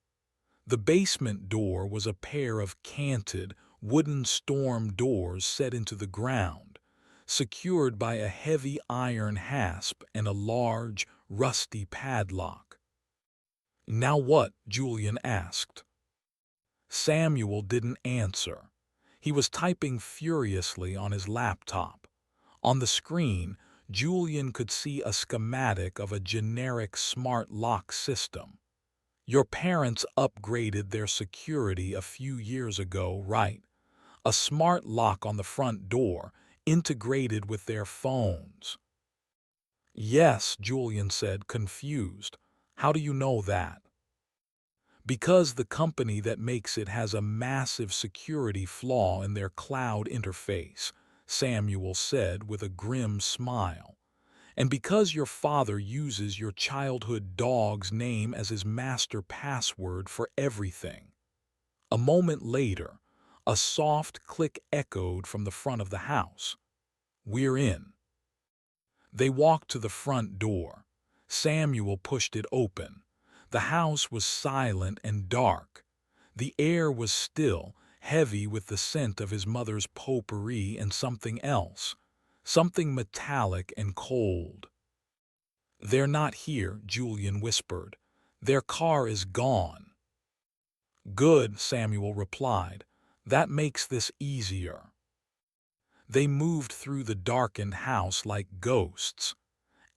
The basement door was a pair of canted, wooden storm doors set into the ground, secured by a heavy iron hasp and a large, rusty padlock. "Now what?" Julian asked. Samuel didn't answer. He was typing furiously on his laptop. On the screen, Julian could see a schematic of a generic smart lock system. "Your parents upgraded their security a few years ago, right? A smart lock on the front door, integrated with their phones." "Yes," Julian said, confused. "How do you know that?" "Because the company that makes it has a massive security flaw in their cloud interface," Samuel said with a grim smile. "And because your father uses your childhood dog's name as his master password for everything." A moment later, a soft click echoed from the front of the house. "We're in." They walked to the front door. Samuel pushed it open. The house was silent and dark. The air was still, heavy with the scent of his mother's potpourri and something else, something metallic and cold. "They're not here," Julian whispered. "Their car is gone." "Good," Samuel replied. "That makes this easier." They moved through the darkened house like ghosts.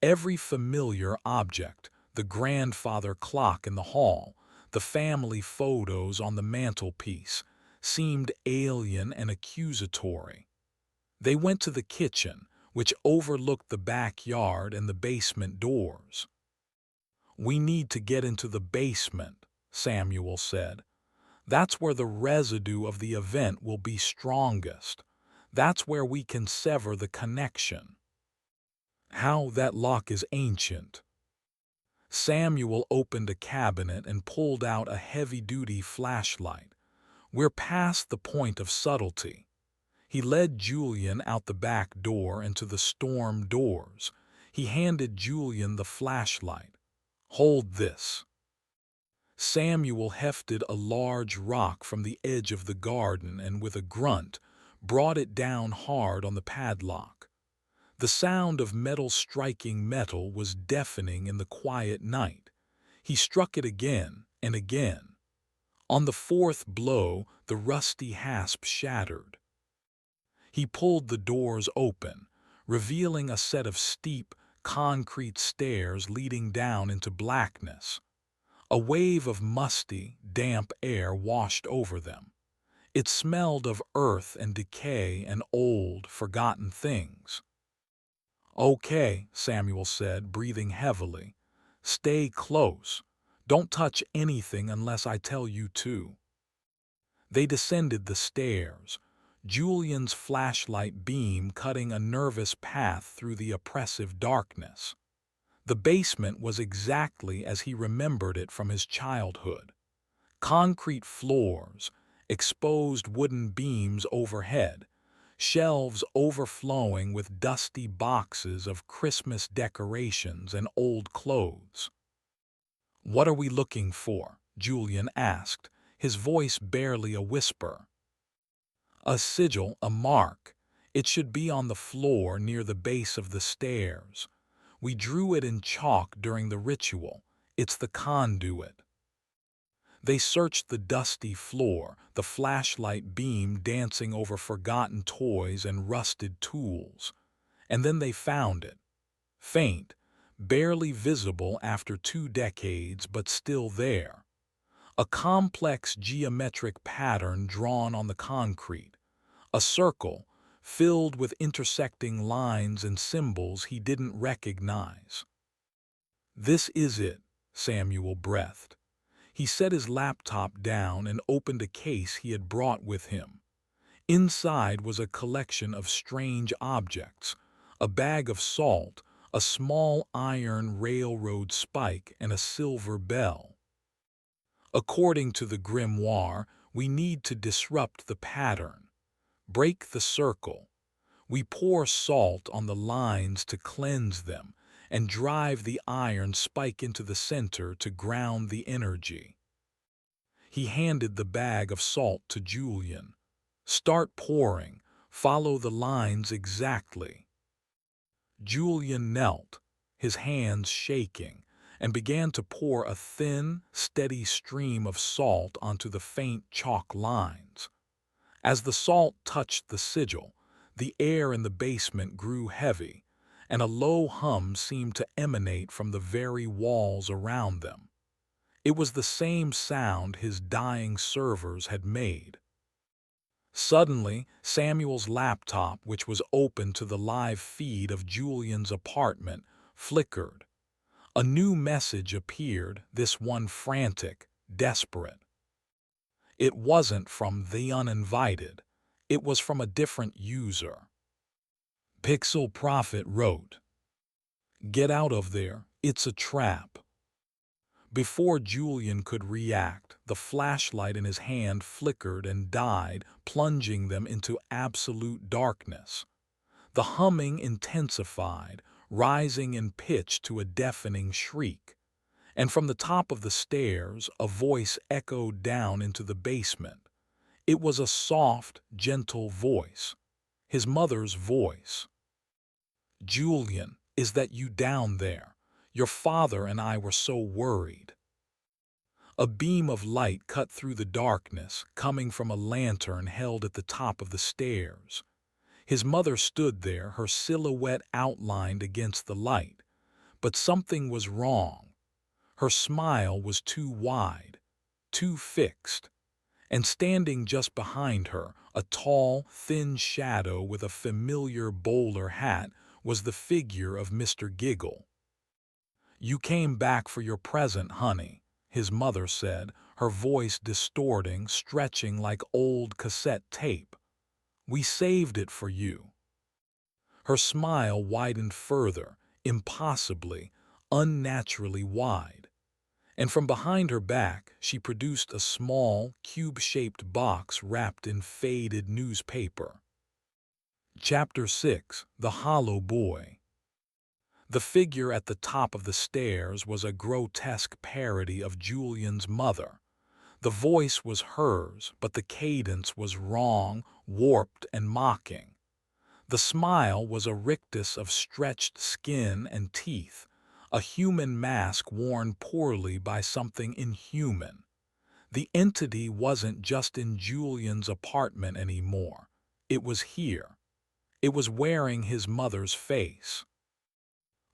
Every familiar object, the grandfather clock in the hall, the family photos on the mantelpiece, seemed alien and accusatory. They went to the kitchen, which overlooked the backyard and the basement doors. "We need to get into the basement," Samuel said. "That's where the residue of the event will be strongest. That's where we can sever the connection." "How? That lock is ancient." Samuel opened a cabinet and pulled out a heavy-duty flashlight. "We're past the point of subtlety." He led Julian out the back door and to the storm doors. He handed Julian the flashlight. "Hold this." Samuel hefted a large rock from the edge of the garden and, with a grunt, brought it down hard on the padlock. The sound of metal striking metal was deafening in the quiet night. He struck it again and again. On the fourth blow, the rusty hasp shattered. He pulled the doors open, revealing a set of steep, concrete stairs leading down into blackness. A wave of musty, damp air washed over them. It smelled of earth and decay and old, forgotten things. "Okay," Samuel said, breathing heavily. "Stay close. Don't touch anything unless I tell you to." They descended the stairs, Julian's flashlight beam cutting a nervous path through the oppressive darkness. The basement was exactly as he remembered it from his childhood. Concrete floors, exposed wooden beams overhead, shelves overflowing with dusty boxes of Christmas decorations and old clothes. "What are we looking for?" Julian asked, his voice barely a whisper. "A sigil, a mark. It should be on the floor near the base of the stairs. We drew it in chalk during the ritual. It's the conduit." They searched the dusty floor, the flashlight beam dancing over forgotten toys and rusted tools. And then they found it. Faint, barely visible after 2 decades but still there. A complex geometric pattern drawn on the concrete, a circle filled with intersecting lines and symbols he didn't recognize. "This is it," Samuel breathed. He set his laptop down and opened a case he had brought with him. Inside was a collection of strange objects, a bag of salt, a small iron railroad spike, and a silver bell. According to the grimoire, we need to disrupt the pattern, break the circle. We pour salt on the lines to cleanse them and drive the iron spike into the center to ground the energy. He handed the bag of salt to Julian. "Start pouring. Follow the lines exactly." Julian knelt, his hands shaking, and began to pour a thin, steady stream of salt onto the faint chalk lines. As the salt touched the sigil, the air in the basement grew heavy, and a low hum seemed to emanate from the very walls around them. It was the same sound his dying servers had made. Suddenly, Samuel's laptop, which was open to the live feed of Julian's apartment, flickered. A new message appeared, this one frantic, desperate. It wasn't from the uninvited. It was from a different user. Pixel Prophet wrote, "Get out of there, it's a trap." Before Julian could react, the flashlight in his hand flickered and died, plunging them into absolute darkness. The humming intensified, rising in pitch to a deafening shriek. And from the top of the stairs, a voice echoed down into the basement. It was a soft, gentle voice. His mother's voice. "Julian, is that you down there? Your father and I were so worried." A beam of light cut through the darkness, coming from a lantern held at the top of the stairs. His mother stood there, her silhouette outlined against the light. But something was wrong. Her smile was too wide, too fixed. And standing just behind her, a tall, thin shadow with a familiar bowler hat, was the figure of Mr. Giggle. "You came back for your present, honey," his mother said, her voice distorting, stretching like old cassette tape. "We saved it for you." Her smile widened further, impossibly, unnaturally wide. And from behind her back, she produced a small, cube-shaped box wrapped in faded newspaper. Chapter 6: The Hollow Boy. The figure at the top of the stairs was a grotesque parody of Julian's mother. The voice was hers, but the cadence was wrong, warped, and mocking. The smile was a rictus of stretched skin and teeth, a human mask worn poorly by something inhuman. The entity wasn't just in Julian's apartment anymore. It was here. It was wearing his mother's face.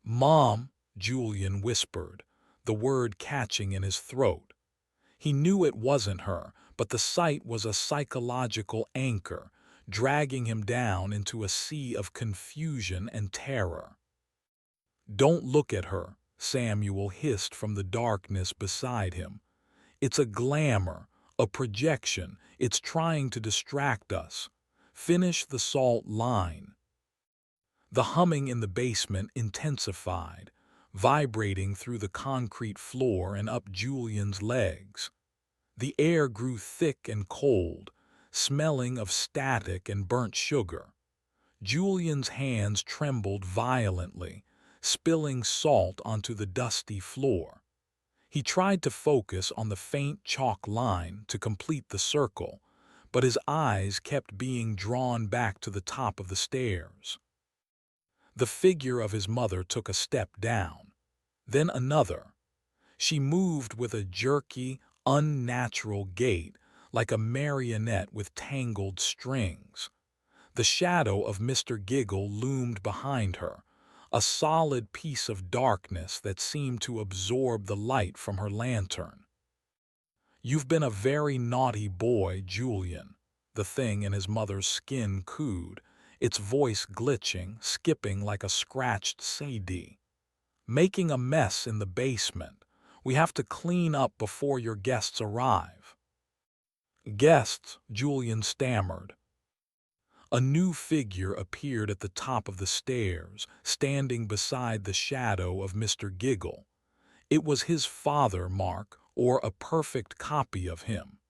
"Mom," Julian whispered, the word catching in his throat. He knew it wasn't her, but the sight was a psychological anchor, dragging him down into a sea of confusion and terror. "Don't look at her," Samuel hissed from the darkness beside him. "It's a glamour, a projection. It's trying to distract us. Finish the salt line." The humming in the basement intensified, vibrating through the concrete floor and up Julian's legs. The air grew thick and cold, smelling of static and burnt sugar. Julian's hands trembled violently, spilling salt onto the dusty floor. He tried to focus on the faint chalk line to complete the circle, but his eyes kept being drawn back to the top of the stairs. The figure of his mother took a step down, then another. She moved with a jerky, unnatural gait, like a marionette with tangled strings. The shadow of Mr. Giggle loomed behind her, a solid piece of darkness that seemed to absorb the light from her lantern. "You've been a very naughty boy, Julian," the thing in his mother's skin cooed, its voice glitching, skipping like a scratched CD. "Making a mess in the basement. We have to clean up before your guests arrive." "Guests," Julian stammered. A new figure appeared at the top of the stairs, standing beside the shadow of Mr. Giggle. It was his father, Mark, or a perfect copy of him.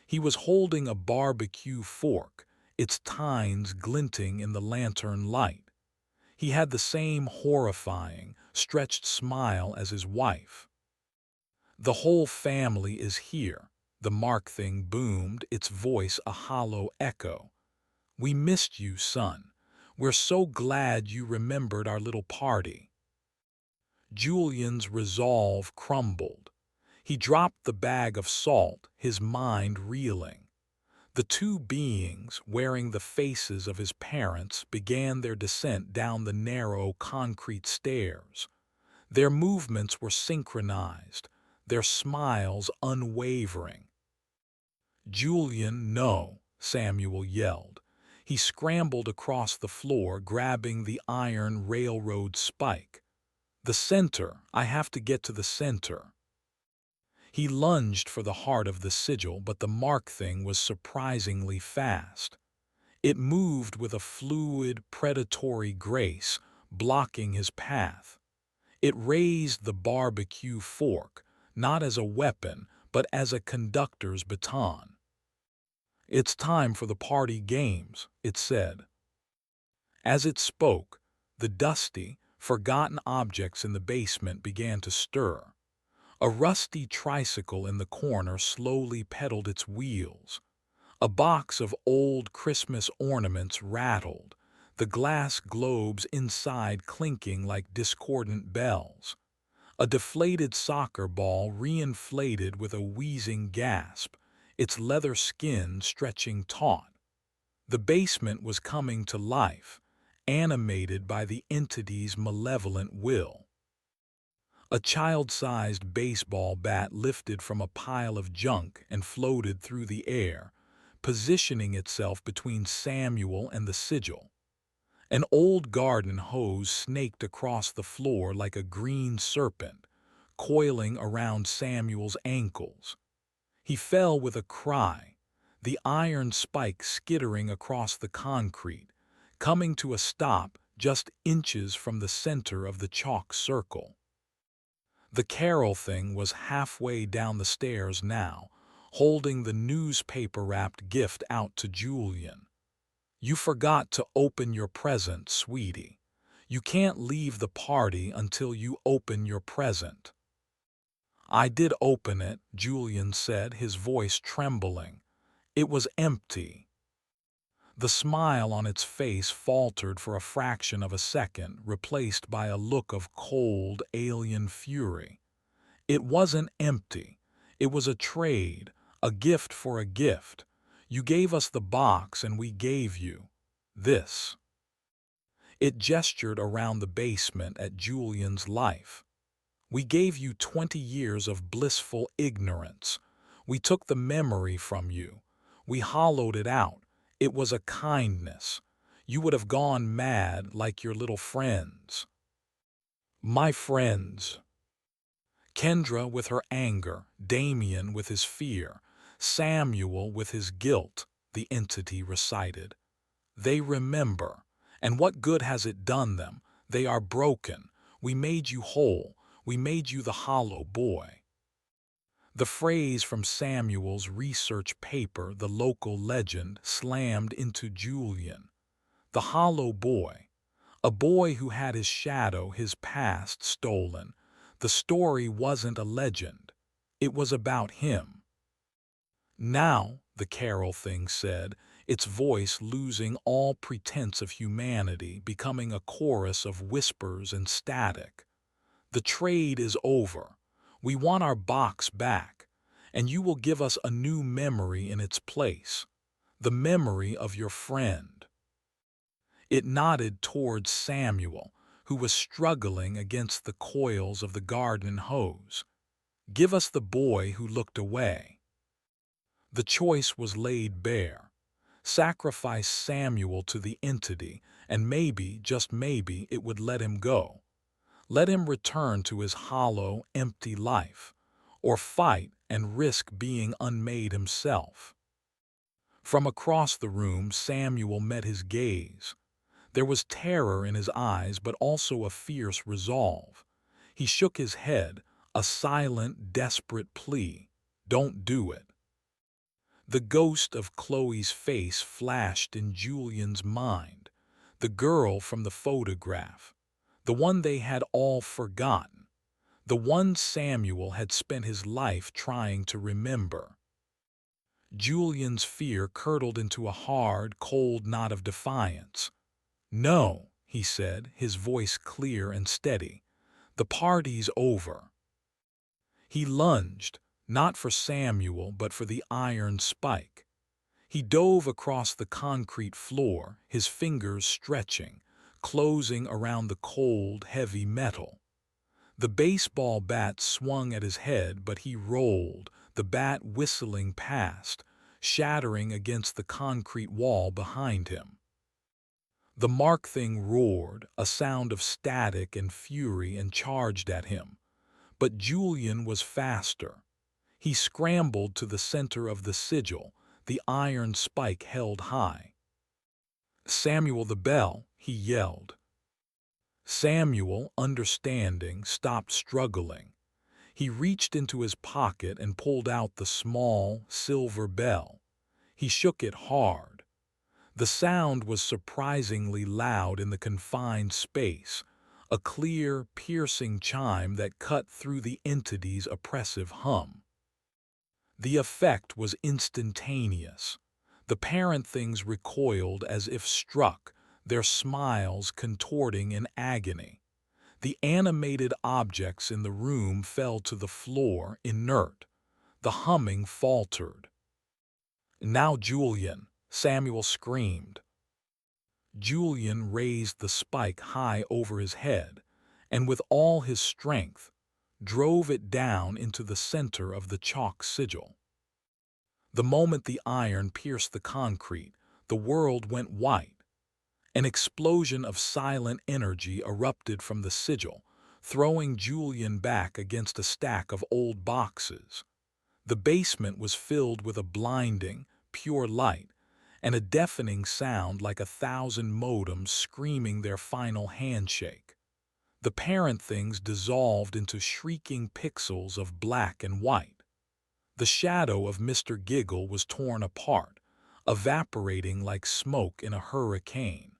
He was holding a barbecue fork, its tines glinting in the lantern light. He had the same horrifying, stretched smile as his wife. "The whole family is here," the Mark thing boomed, its voice a hollow echo. "We missed you, son. We're so glad you remembered our little party." Julian's resolve crumbled. He dropped the bag of salt, his mind reeling. The two beings, wearing the faces of his parents, began their descent down the narrow concrete stairs. Their movements were synchronized, their smiles unwavering. "Julian, no," Samuel yelled. He scrambled across the floor, grabbing the iron railroad spike. "The center. I have to get to the center." He lunged for the heart of the sigil, but the Mark thing was surprisingly fast. It moved with a fluid, predatory grace, blocking his path. It raised the barbecue fork, not as a weapon, but as a conductor's baton. "It's time for the party games," it said. As it spoke, the dusty, forgotten objects in the basement began to stir. A rusty tricycle in the corner slowly pedaled its wheels. A box of old Christmas ornaments rattled, the glass globes inside clinking like discordant bells. A deflated soccer ball reinflated with a wheezing gasp, its leather skin stretching taut. The basement was coming to life, animated by the entity's malevolent will. A child-sized baseball bat lifted from a pile of junk and floated through the air, positioning itself between Samuel and the sigil. An old garden hose snaked across the floor like a green serpent, coiling around Samuel's ankles. He fell with a cry, the iron spike skittering across the concrete, coming to a stop just inches from the center of the chalk circle. The Carol thing was halfway down the stairs now, holding the newspaper-wrapped gift out to Julian. "You forgot to open your present, sweetie. You can't leave the party until you open your present." "I did open it," Julian said, his voice trembling. "It was empty." The smile on its face faltered for a fraction of a second, replaced by a look of cold, alien fury. "It wasn't empty. It was a trade, a gift for a gift. You gave us the box and we gave you this." It gestured around the basement at Julian's life. "We gave you 20 years of blissful ignorance. We took the memory from you. We hollowed it out. It was a kindness. You would have gone mad like your little friends." "My friends." Kendra with her anger, Damien with his fear, Samuel with his guilt, the entity recited. "They remember. And what good has it done them? They are broken. We made you whole. We made you the hollow boy." The phrase from Samuel's research paper, the local legend, slammed into Julian. The hollow boy. A boy who had his shadow, his past, stolen. The story wasn't a legend. It was about him. "Now," the Carol thing said, its voice losing all pretense of humanity, becoming a chorus of whispers and static. "The trade is over. We want our box back, and you will give us a new memory in its place. The memory of your friend." It nodded towards Samuel, who was struggling against the coils of the garden hose. Give us the boy who looked away. The choice was laid bare. Sacrifice Samuel to the entity, and maybe, just maybe, it would let him go. Let him return to his hollow, empty life, or fight and risk being unmade himself. From across the room, Samuel met his gaze. There was terror in his eyes, but also a fierce resolve. He shook his head, a silent, desperate plea. Don't do it. The ghost of Chloe's face flashed in Julian's mind. The girl from the photograph. The one they had all forgotten. The one Samuel had spent his life trying to remember. Julian's fear curdled into a hard, cold knot of defiance. "No," he said, his voice clear and steady. "The party's over." He lunged, not for Samuel, but for the iron spike. He dove across the concrete floor, his fingers stretching, closing around the cold, heavy metal. The baseball bat swung at his head, but he rolled, the bat whistling past, shattering against the concrete wall behind him. The mark thing roared, a sound of static and fury, and charged at him. But Julian was faster. He scrambled to the center of the sigil, the iron spike held high. "Samuel, the bell!" he yelled. Samuel, understanding, stopped struggling. He reached into his pocket and pulled out the small, silver bell. He shook it hard. The sound was surprisingly loud in the confined space, a clear, piercing chime that cut through the entity's oppressive hum. The effect was instantaneous. The parent things recoiled as if struck, their smiles contorting in agony. The animated objects in the room fell to the floor, inert. The humming faltered. "Now, Julian!" Samuel screamed. Julian raised the spike high over his head, and with all his strength, drove it down into the center of the chalk sigil. The moment the iron pierced the concrete, the world went white. An explosion of silent energy erupted from the sigil, throwing Julian back against a stack of old boxes. The basement was filled with a blinding, pure light, and a deafening sound like 1,000 modems screaming their final handshake. The parent things dissolved into shrieking pixels of black and white. The shadow of Mr. Giggle was torn apart, evaporating like smoke in a hurricane.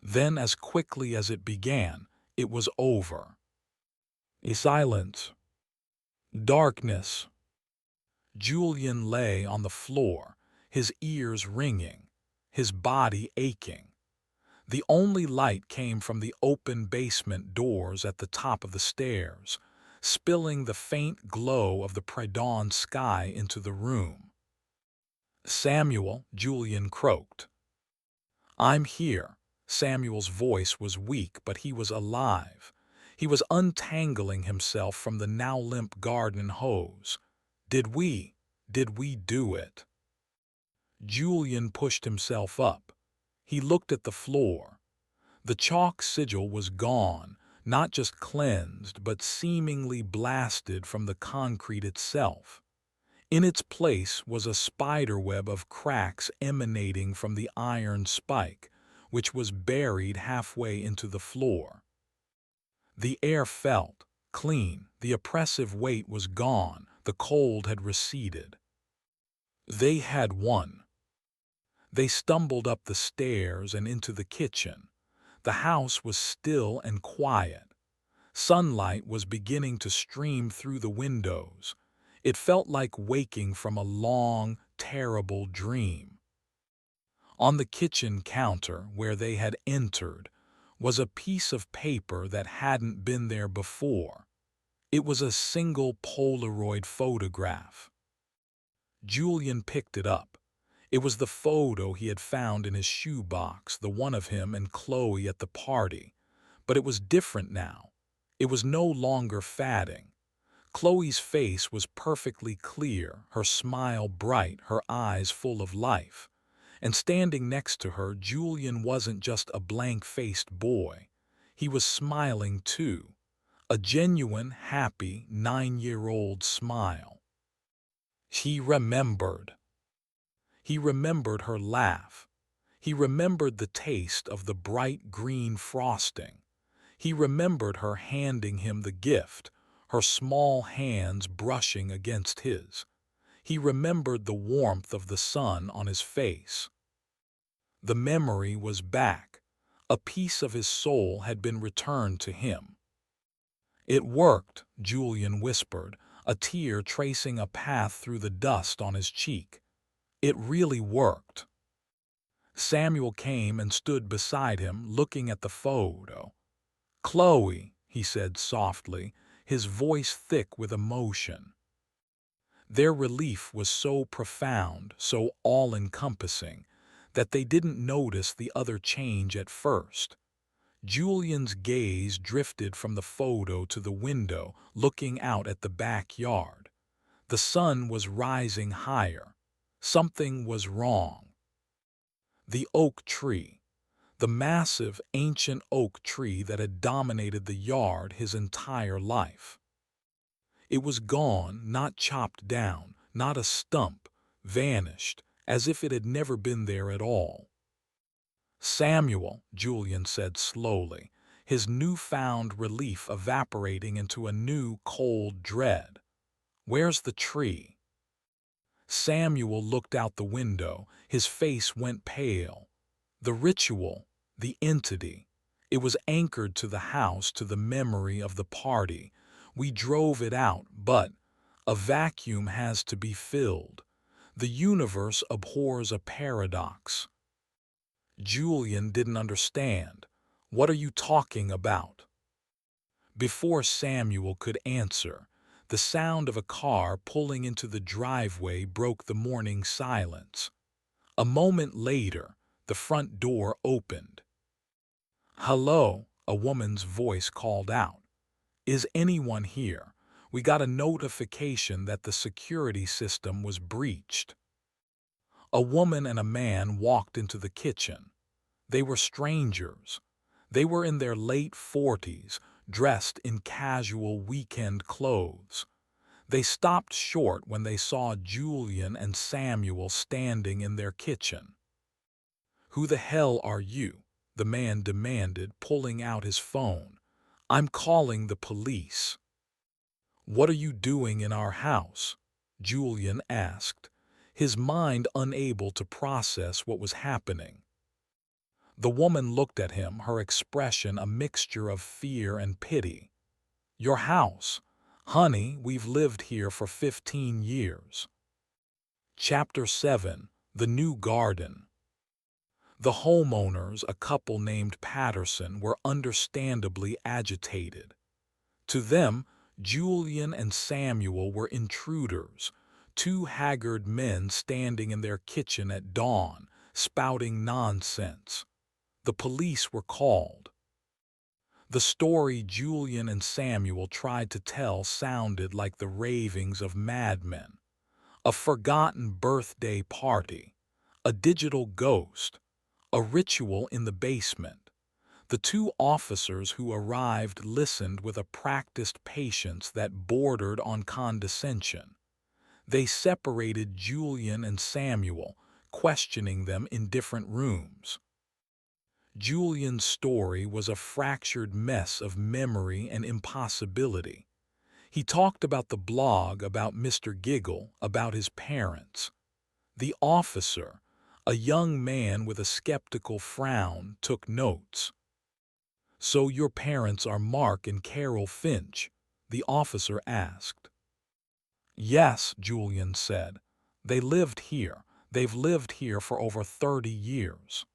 Then, as quickly as it began, it was over. A silence. Darkness. Julian lay on the floor, his ears ringing, his body aching. The only light came from the open basement doors at the top of the stairs, spilling the faint glow of the pre-dawn sky into the room. "Samuel," Julian croaked. "I'm here." Samuel's voice was weak, but he was alive. He was untangling himself from the now limp garden hose. Did we do it?" Julian pushed himself up. He looked at the floor. The chalk sigil was gone, not just cleansed, but seemingly blasted from the concrete itself. In its place was a spiderweb of cracks emanating from the iron spike, which was buried halfway into the floor. The air felt clean, the oppressive weight was gone, the cold had receded. They had won. They stumbled up the stairs and into the kitchen. The house was still and quiet. Sunlight was beginning to stream through the windows. It felt like waking from a long, terrible dream. On the kitchen counter, where they had entered, was a piece of paper that hadn't been there before. It was a single Polaroid photograph. Julian picked it up. It was the photo he had found in his shoebox, the one of him and Chloe at the party. But it was different now. It was no longer fading. Chloe's face was perfectly clear, her smile bright, her eyes full of life. And standing next to her, Julian wasn't just a blank-faced boy. He was smiling too, a genuine, happy, 9-year-old smile. He remembered. He remembered her laugh. He remembered the taste of the bright green frosting. He remembered her handing him the gift, her small hands brushing against his. He remembered the warmth of the sun on his face. The memory was back. A piece of his soul had been returned to him. "It worked," Julian whispered, a tear tracing a path through the dust on his cheek. "It really worked." Samuel came and stood beside him, looking at the photo. "Chloe," he said softly, his voice thick with emotion. Their relief was so profound, so all-encompassing, that they didn't notice the other change at first. Julian's gaze drifted from the photo to the window, looking out at the backyard. The sun was rising higher. Something was wrong. The oak tree, the massive, ancient oak tree that had dominated the yard his entire life. It was gone, not chopped down, not a stump, vanished, as if it had never been there at all. "Samuel," Julian said slowly, his newfound relief evaporating into a new, cold dread. "Where's the tree?" Samuel looked out the window, his face went pale. The ritual, the entity, it was anchored to the house, to the memory of the party. "We drove it out, but a vacuum has to be filled. The universe abhors a paradox." Julian didn't understand. "What are you talking about?" Before Samuel could answer, the sound of a car pulling into the driveway broke the morning silence. A moment later, the front door opened. "Hello," a woman's voice called out. "Is anyone here? We got a notification that the security system was breached." A woman and a man walked into the kitchen. They were strangers. They were in their late 40s, dressed in casual weekend clothes. They stopped short when they saw Julian and Samuel standing in their kitchen. "Who the hell are you?" the man demanded, pulling out his phone. "I'm calling the police." "What are you doing in our house?" Julian asked, his mind unable to process what was happening. The woman looked at him, her expression a mixture of fear and pity. "Your house. Honey, we've lived here for 15 years. Chapter 7. The New Garden. The homeowners, a couple named Patterson, were understandably agitated. To them, Julian and Samuel were intruders, two haggard men standing in their kitchen at dawn, spouting nonsense. The police were called. The story Julian and Samuel tried to tell sounded like the ravings of madmen. A forgotten birthday party, a digital ghost, a ritual in the basement. The two officers who arrived listened with a practiced patience that bordered on condescension. They separated Julian and Samuel, questioning them in different rooms. Julian's story was a fractured mess of memory and impossibility. He talked about the blog, about Mr. Giggle, about his parents. The officer, a young man with a skeptical frown, took notes. "So your parents are Mark and Carol Finch?" the officer asked. "Yes," Julian said. "They lived here. They've lived here for over 30 years."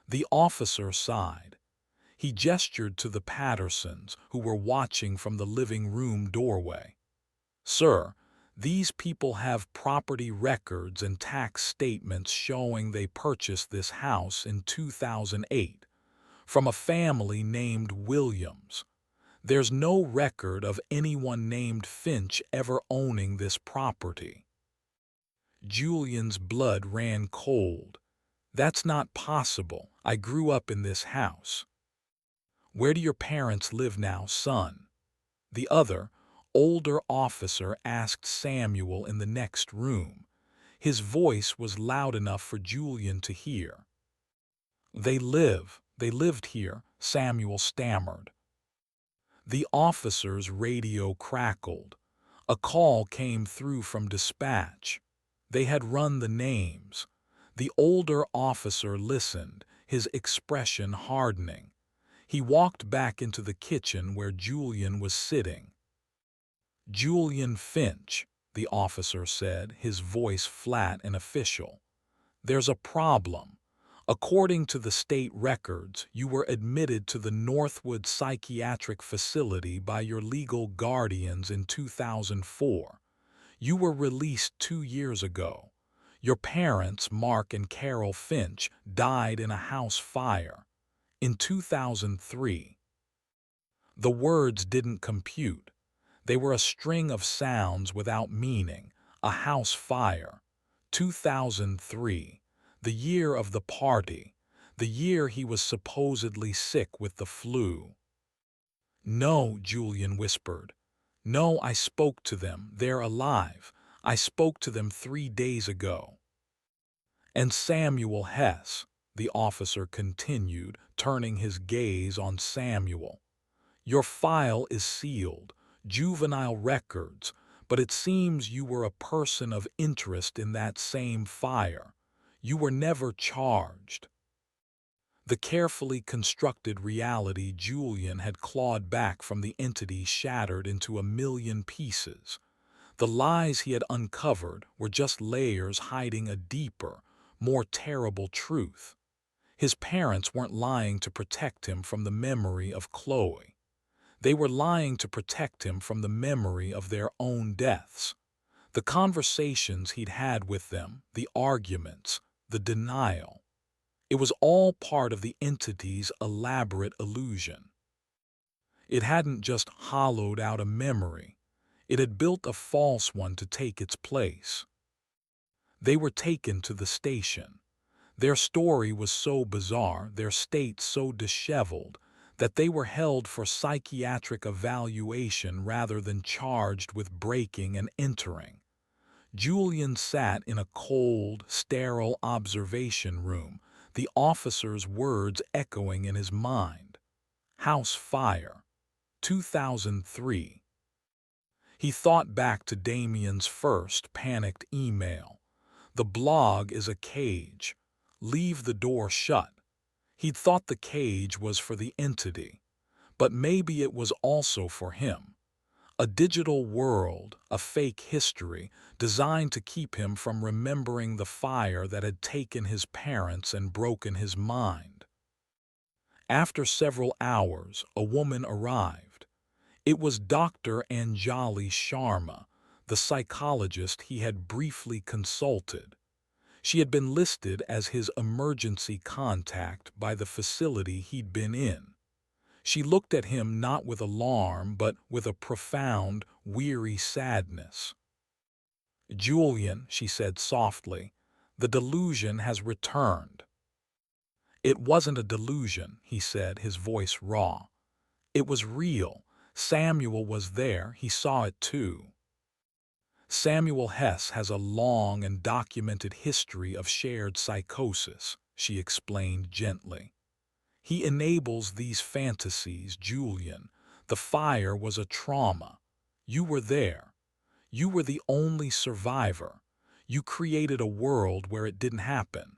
The officer sighed. He gestured to the Pattersons, who were watching from the living room doorway. "Sir, these people have property records and tax statements showing they purchased this house in 2008. from a family named Williams. There's no record of anyone named Finch ever owning this property. Julian's blood ran cold. That's not possible. I grew up in this house. Where do your parents live now, son? The other, older officer asked Samuel in the next room. His voice was loud enough for Julian to hear. They lived here, Samuel stammered. The officer's radio crackled. A call came through from dispatch. They had run the names. The older officer listened, his expression hardening. He walked back into the kitchen where Julian was sitting. "Julian Finch," the officer said, his voice flat and official. "There's a problem. According to the state records, you were admitted to the Northwood Psychiatric Facility by your legal guardians in 2004. You were released 2 years ago. Your parents, Mark and Carol Finch, died in a house fire in 2003. The words didn't compute. They were a string of sounds without meaning. A house fire. 2003. The year of the party. The year he was supposedly sick with the flu. "No," Julian whispered. "No, I spoke to them. They're alive. I spoke to them 3 days ago." "And Samuel Hess," the officer continued, turning his gaze on Samuel. "Your file is sealed, juvenile records, but it seems you were a person of interest in that same fire. You were never charged." The carefully constructed reality Julian had clawed back from the entity shattered into a million pieces. The lies he had uncovered were just layers hiding a deeper, more terrible truth. His parents weren't lying to protect him from the memory of Chloe. They were lying to protect him from the memory of their own deaths. The conversations he'd had with them, the arguments, the denial. It was all part of the entity's elaborate illusion. It hadn't just hollowed out a memory. It had built a false one to take its place. They were taken to the station. Their story was so bizarre, their state so disheveled, that they were held for psychiatric evaluation rather than charged with breaking and entering. Julian sat in a cold, sterile observation room, the officer's words echoing in his mind. House fire. 2003. He thought back to Damien's first panicked email. "The blog is a cage. Leave the door shut." He'd thought the cage was for the entity, but maybe it was also for him. A digital world, a fake history, designed to keep him from remembering the fire that had taken his parents and broken his mind. After several hours, a woman arrived. It was Dr. Anjali Sharma, the psychologist he had briefly consulted. She had been listed as his emergency contact by the facility he'd been in. She looked at him not with alarm, but with a profound, weary sadness. "Julian," she said softly, "the delusion has returned." "It wasn't a delusion," he said, his voice raw. "It was real. Samuel was there. He saw it too." "Samuel Hess has a long and documented history of shared psychosis," she explained gently. "He enables these fantasies, Julian. The fire was a trauma. You were there. You were the only survivor. You created a world where it didn't happen.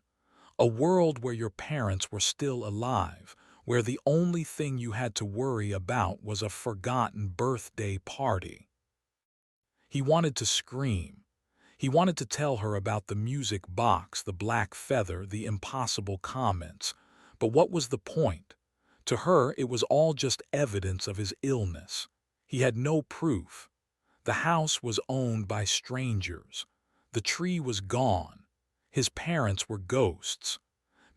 A world where your parents were still alive, where the only thing you had to worry about was a forgotten birthday party." He wanted to scream. He wanted to tell her about the music box, the black feather, the impossible comments. But what was the point? To her, it was all just evidence of his illness. He had no proof. The house was owned by strangers. The tree was gone. His parents were ghosts.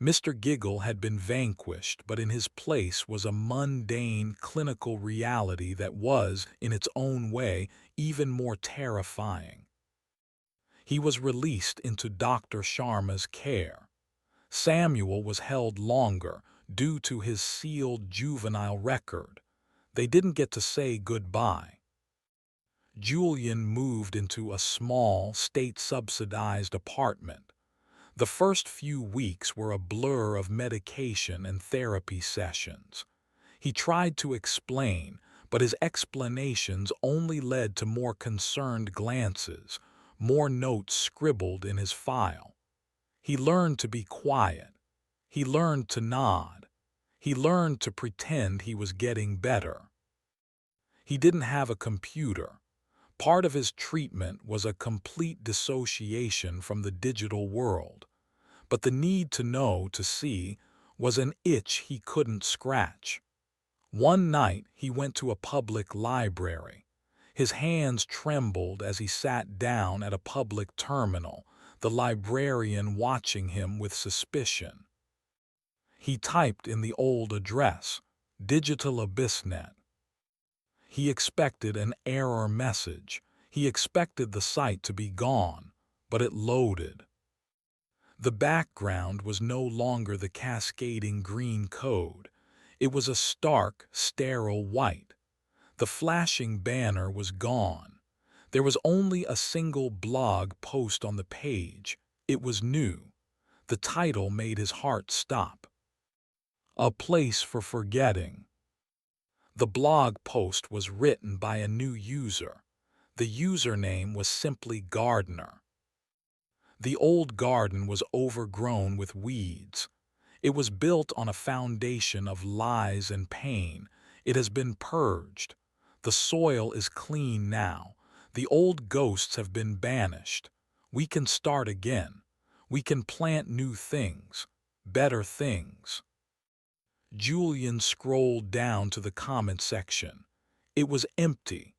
Mr. Giggle had been vanquished, but in his place was a mundane, clinical reality that was, in its own way, even more terrifying. He was released into Dr. Sharma's care. Samuel was held longer due to his sealed juvenile record. They didn't get to say goodbye. Julian moved into a small, state-subsidized apartment. The first few weeks were a blur of medication and therapy sessions. He tried to explain, but his explanations only led to more concerned glances, more notes scribbled in his file. He learned to be quiet. He learned to nod. He learned to pretend he was getting better. He didn't have a computer. Part of his treatment was a complete dissociation from the digital world. But the need to know, to see, was an itch he couldn't scratch. One night he went to a public library. His hands trembled as he sat down at a public terminal, the librarian watching him with suspicion. He typed in the old address, Digital AbyssNet. He expected an error message. He expected the site to be gone, but it loaded. The background was no longer the cascading green code. It was a stark, sterile white. The flashing banner was gone. There was only a single blog post on the page. It was new. The title made his heart stop. A place for forgetting. The blog post was written by a new user. The username was simply Gardener. The old garden was overgrown with weeds. It was built on a foundation of lies and pain. It has been purged. The soil is clean now. The old ghosts have been banished. We can start again. We can plant new things, better things. Julian scrolled down to the comment section. It was empty.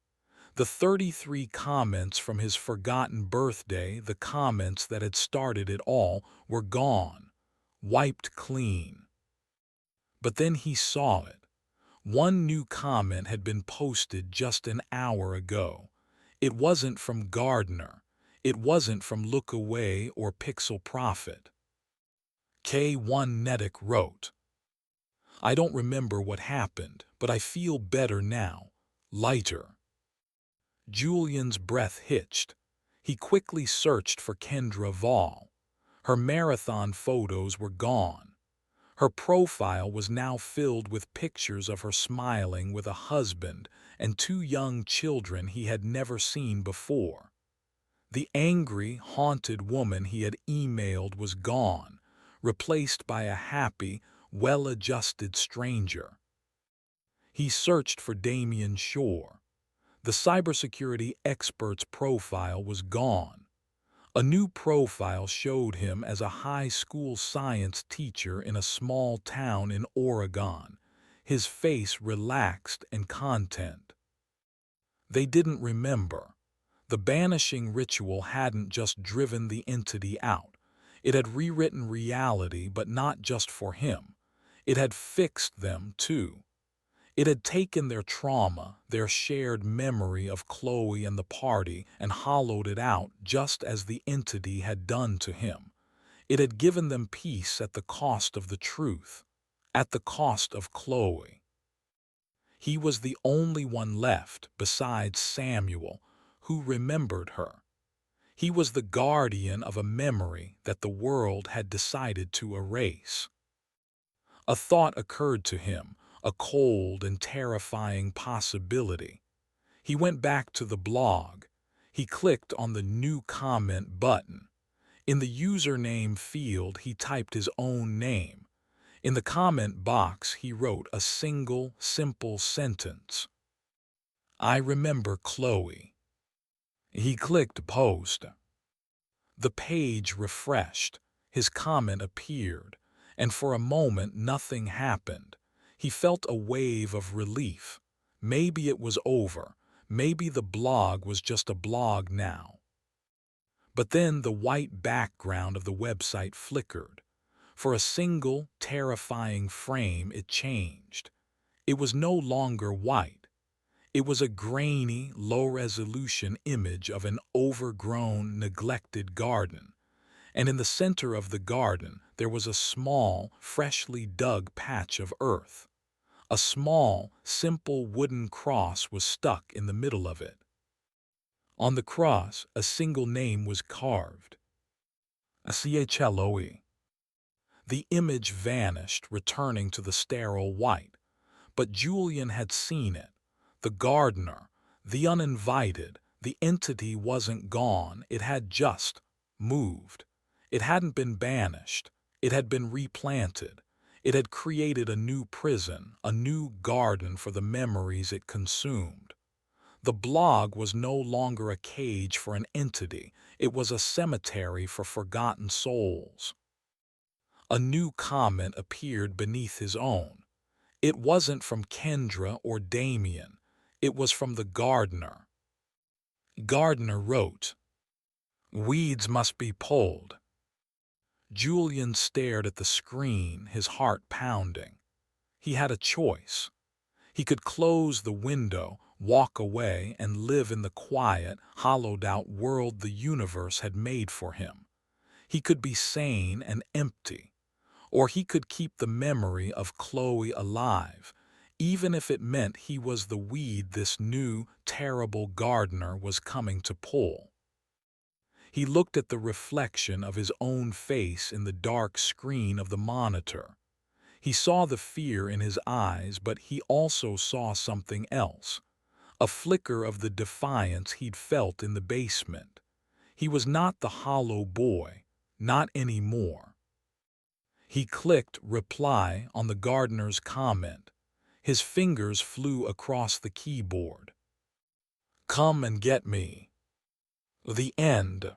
The 33 comments from his forgotten birthday, the comments that had started it all, were gone, wiped clean. But then he saw it. One new comment had been posted just an hour ago. It wasn't from Gardner. It wasn't from Look Away or Pixel Prophet. K1 Nedick wrote, I don't remember what happened, but I feel better now, lighter. Julian's breath hitched. He quickly searched for Kendra Vall. Her marathon photos were gone. Her profile was now filled with pictures of her smiling with a husband and 2 young children he had never seen before. The angry, haunted woman he had emailed was gone, replaced by a happy, well-adjusted stranger. He searched for Damien Shore. The cybersecurity expert's profile was gone. A new profile showed him as a high school science teacher in a small town in Oregon, his face relaxed and content. They didn't remember. The banishing ritual hadn't just driven the entity out. It had rewritten reality, but not just for him. It had fixed them, too. It had taken their trauma, their shared memory of Chloe and the party, and hollowed it out just as the entity had done to him. It had given them peace at the cost of the truth, at the cost of Chloe. He was the only one left, besides Samuel, who remembered her. He was the guardian of a memory that the world had decided to erase. A thought occurred to him, a cold and terrifying possibility. He went back to the blog. He clicked on the New Comment button. In the username field, he typed his own name. In the comment box, he wrote a single, simple sentence. I remember Chloe. He clicked Post. The page refreshed. His comment appeared, and for a moment nothing happened. He felt a wave of relief. Maybe it was over. Maybe the blog was just a blog now. But then the white background of the website flickered. For a single, terrifying frame, it changed. It was no longer white. It was a grainy, low-resolution image of an overgrown, neglected garden. And in the center of the garden, there was a small, freshly dug patch of earth. A small, simple wooden cross was stuck in the middle of it. On the cross, a single name was carved: Chloe. The image vanished, returning to the sterile white. But Julian had seen it. The gardener, the uninvited, the entity wasn't gone, it had just moved. It hadn't been banished, it had been replanted. It had created a new prison, a new garden for the memories it consumed. The blog was no longer a cage for an entity, it was a cemetery for forgotten souls. A new comment appeared beneath his own. It wasn't from Kendra or Damien. It was from the gardener. Gardener wrote, "Weeds must be pulled." Julian stared at the screen, his heart pounding. He had a choice. He could close the window, walk away, and live in the quiet, hollowed-out world the universe had made for him. He could be sane and empty. Or he could keep the memory of Chloe alive, even if it meant he was the weed this new, terrible gardener was coming to pull. He looked at the reflection of his own face in the dark screen of the monitor. He saw the fear in his eyes, but he also saw something else, a flicker of the defiance he'd felt in the basement. He was not the hollow boy, not anymore. He clicked reply on the gardener's comment. His fingers flew across the keyboard. "Come and get me." The end.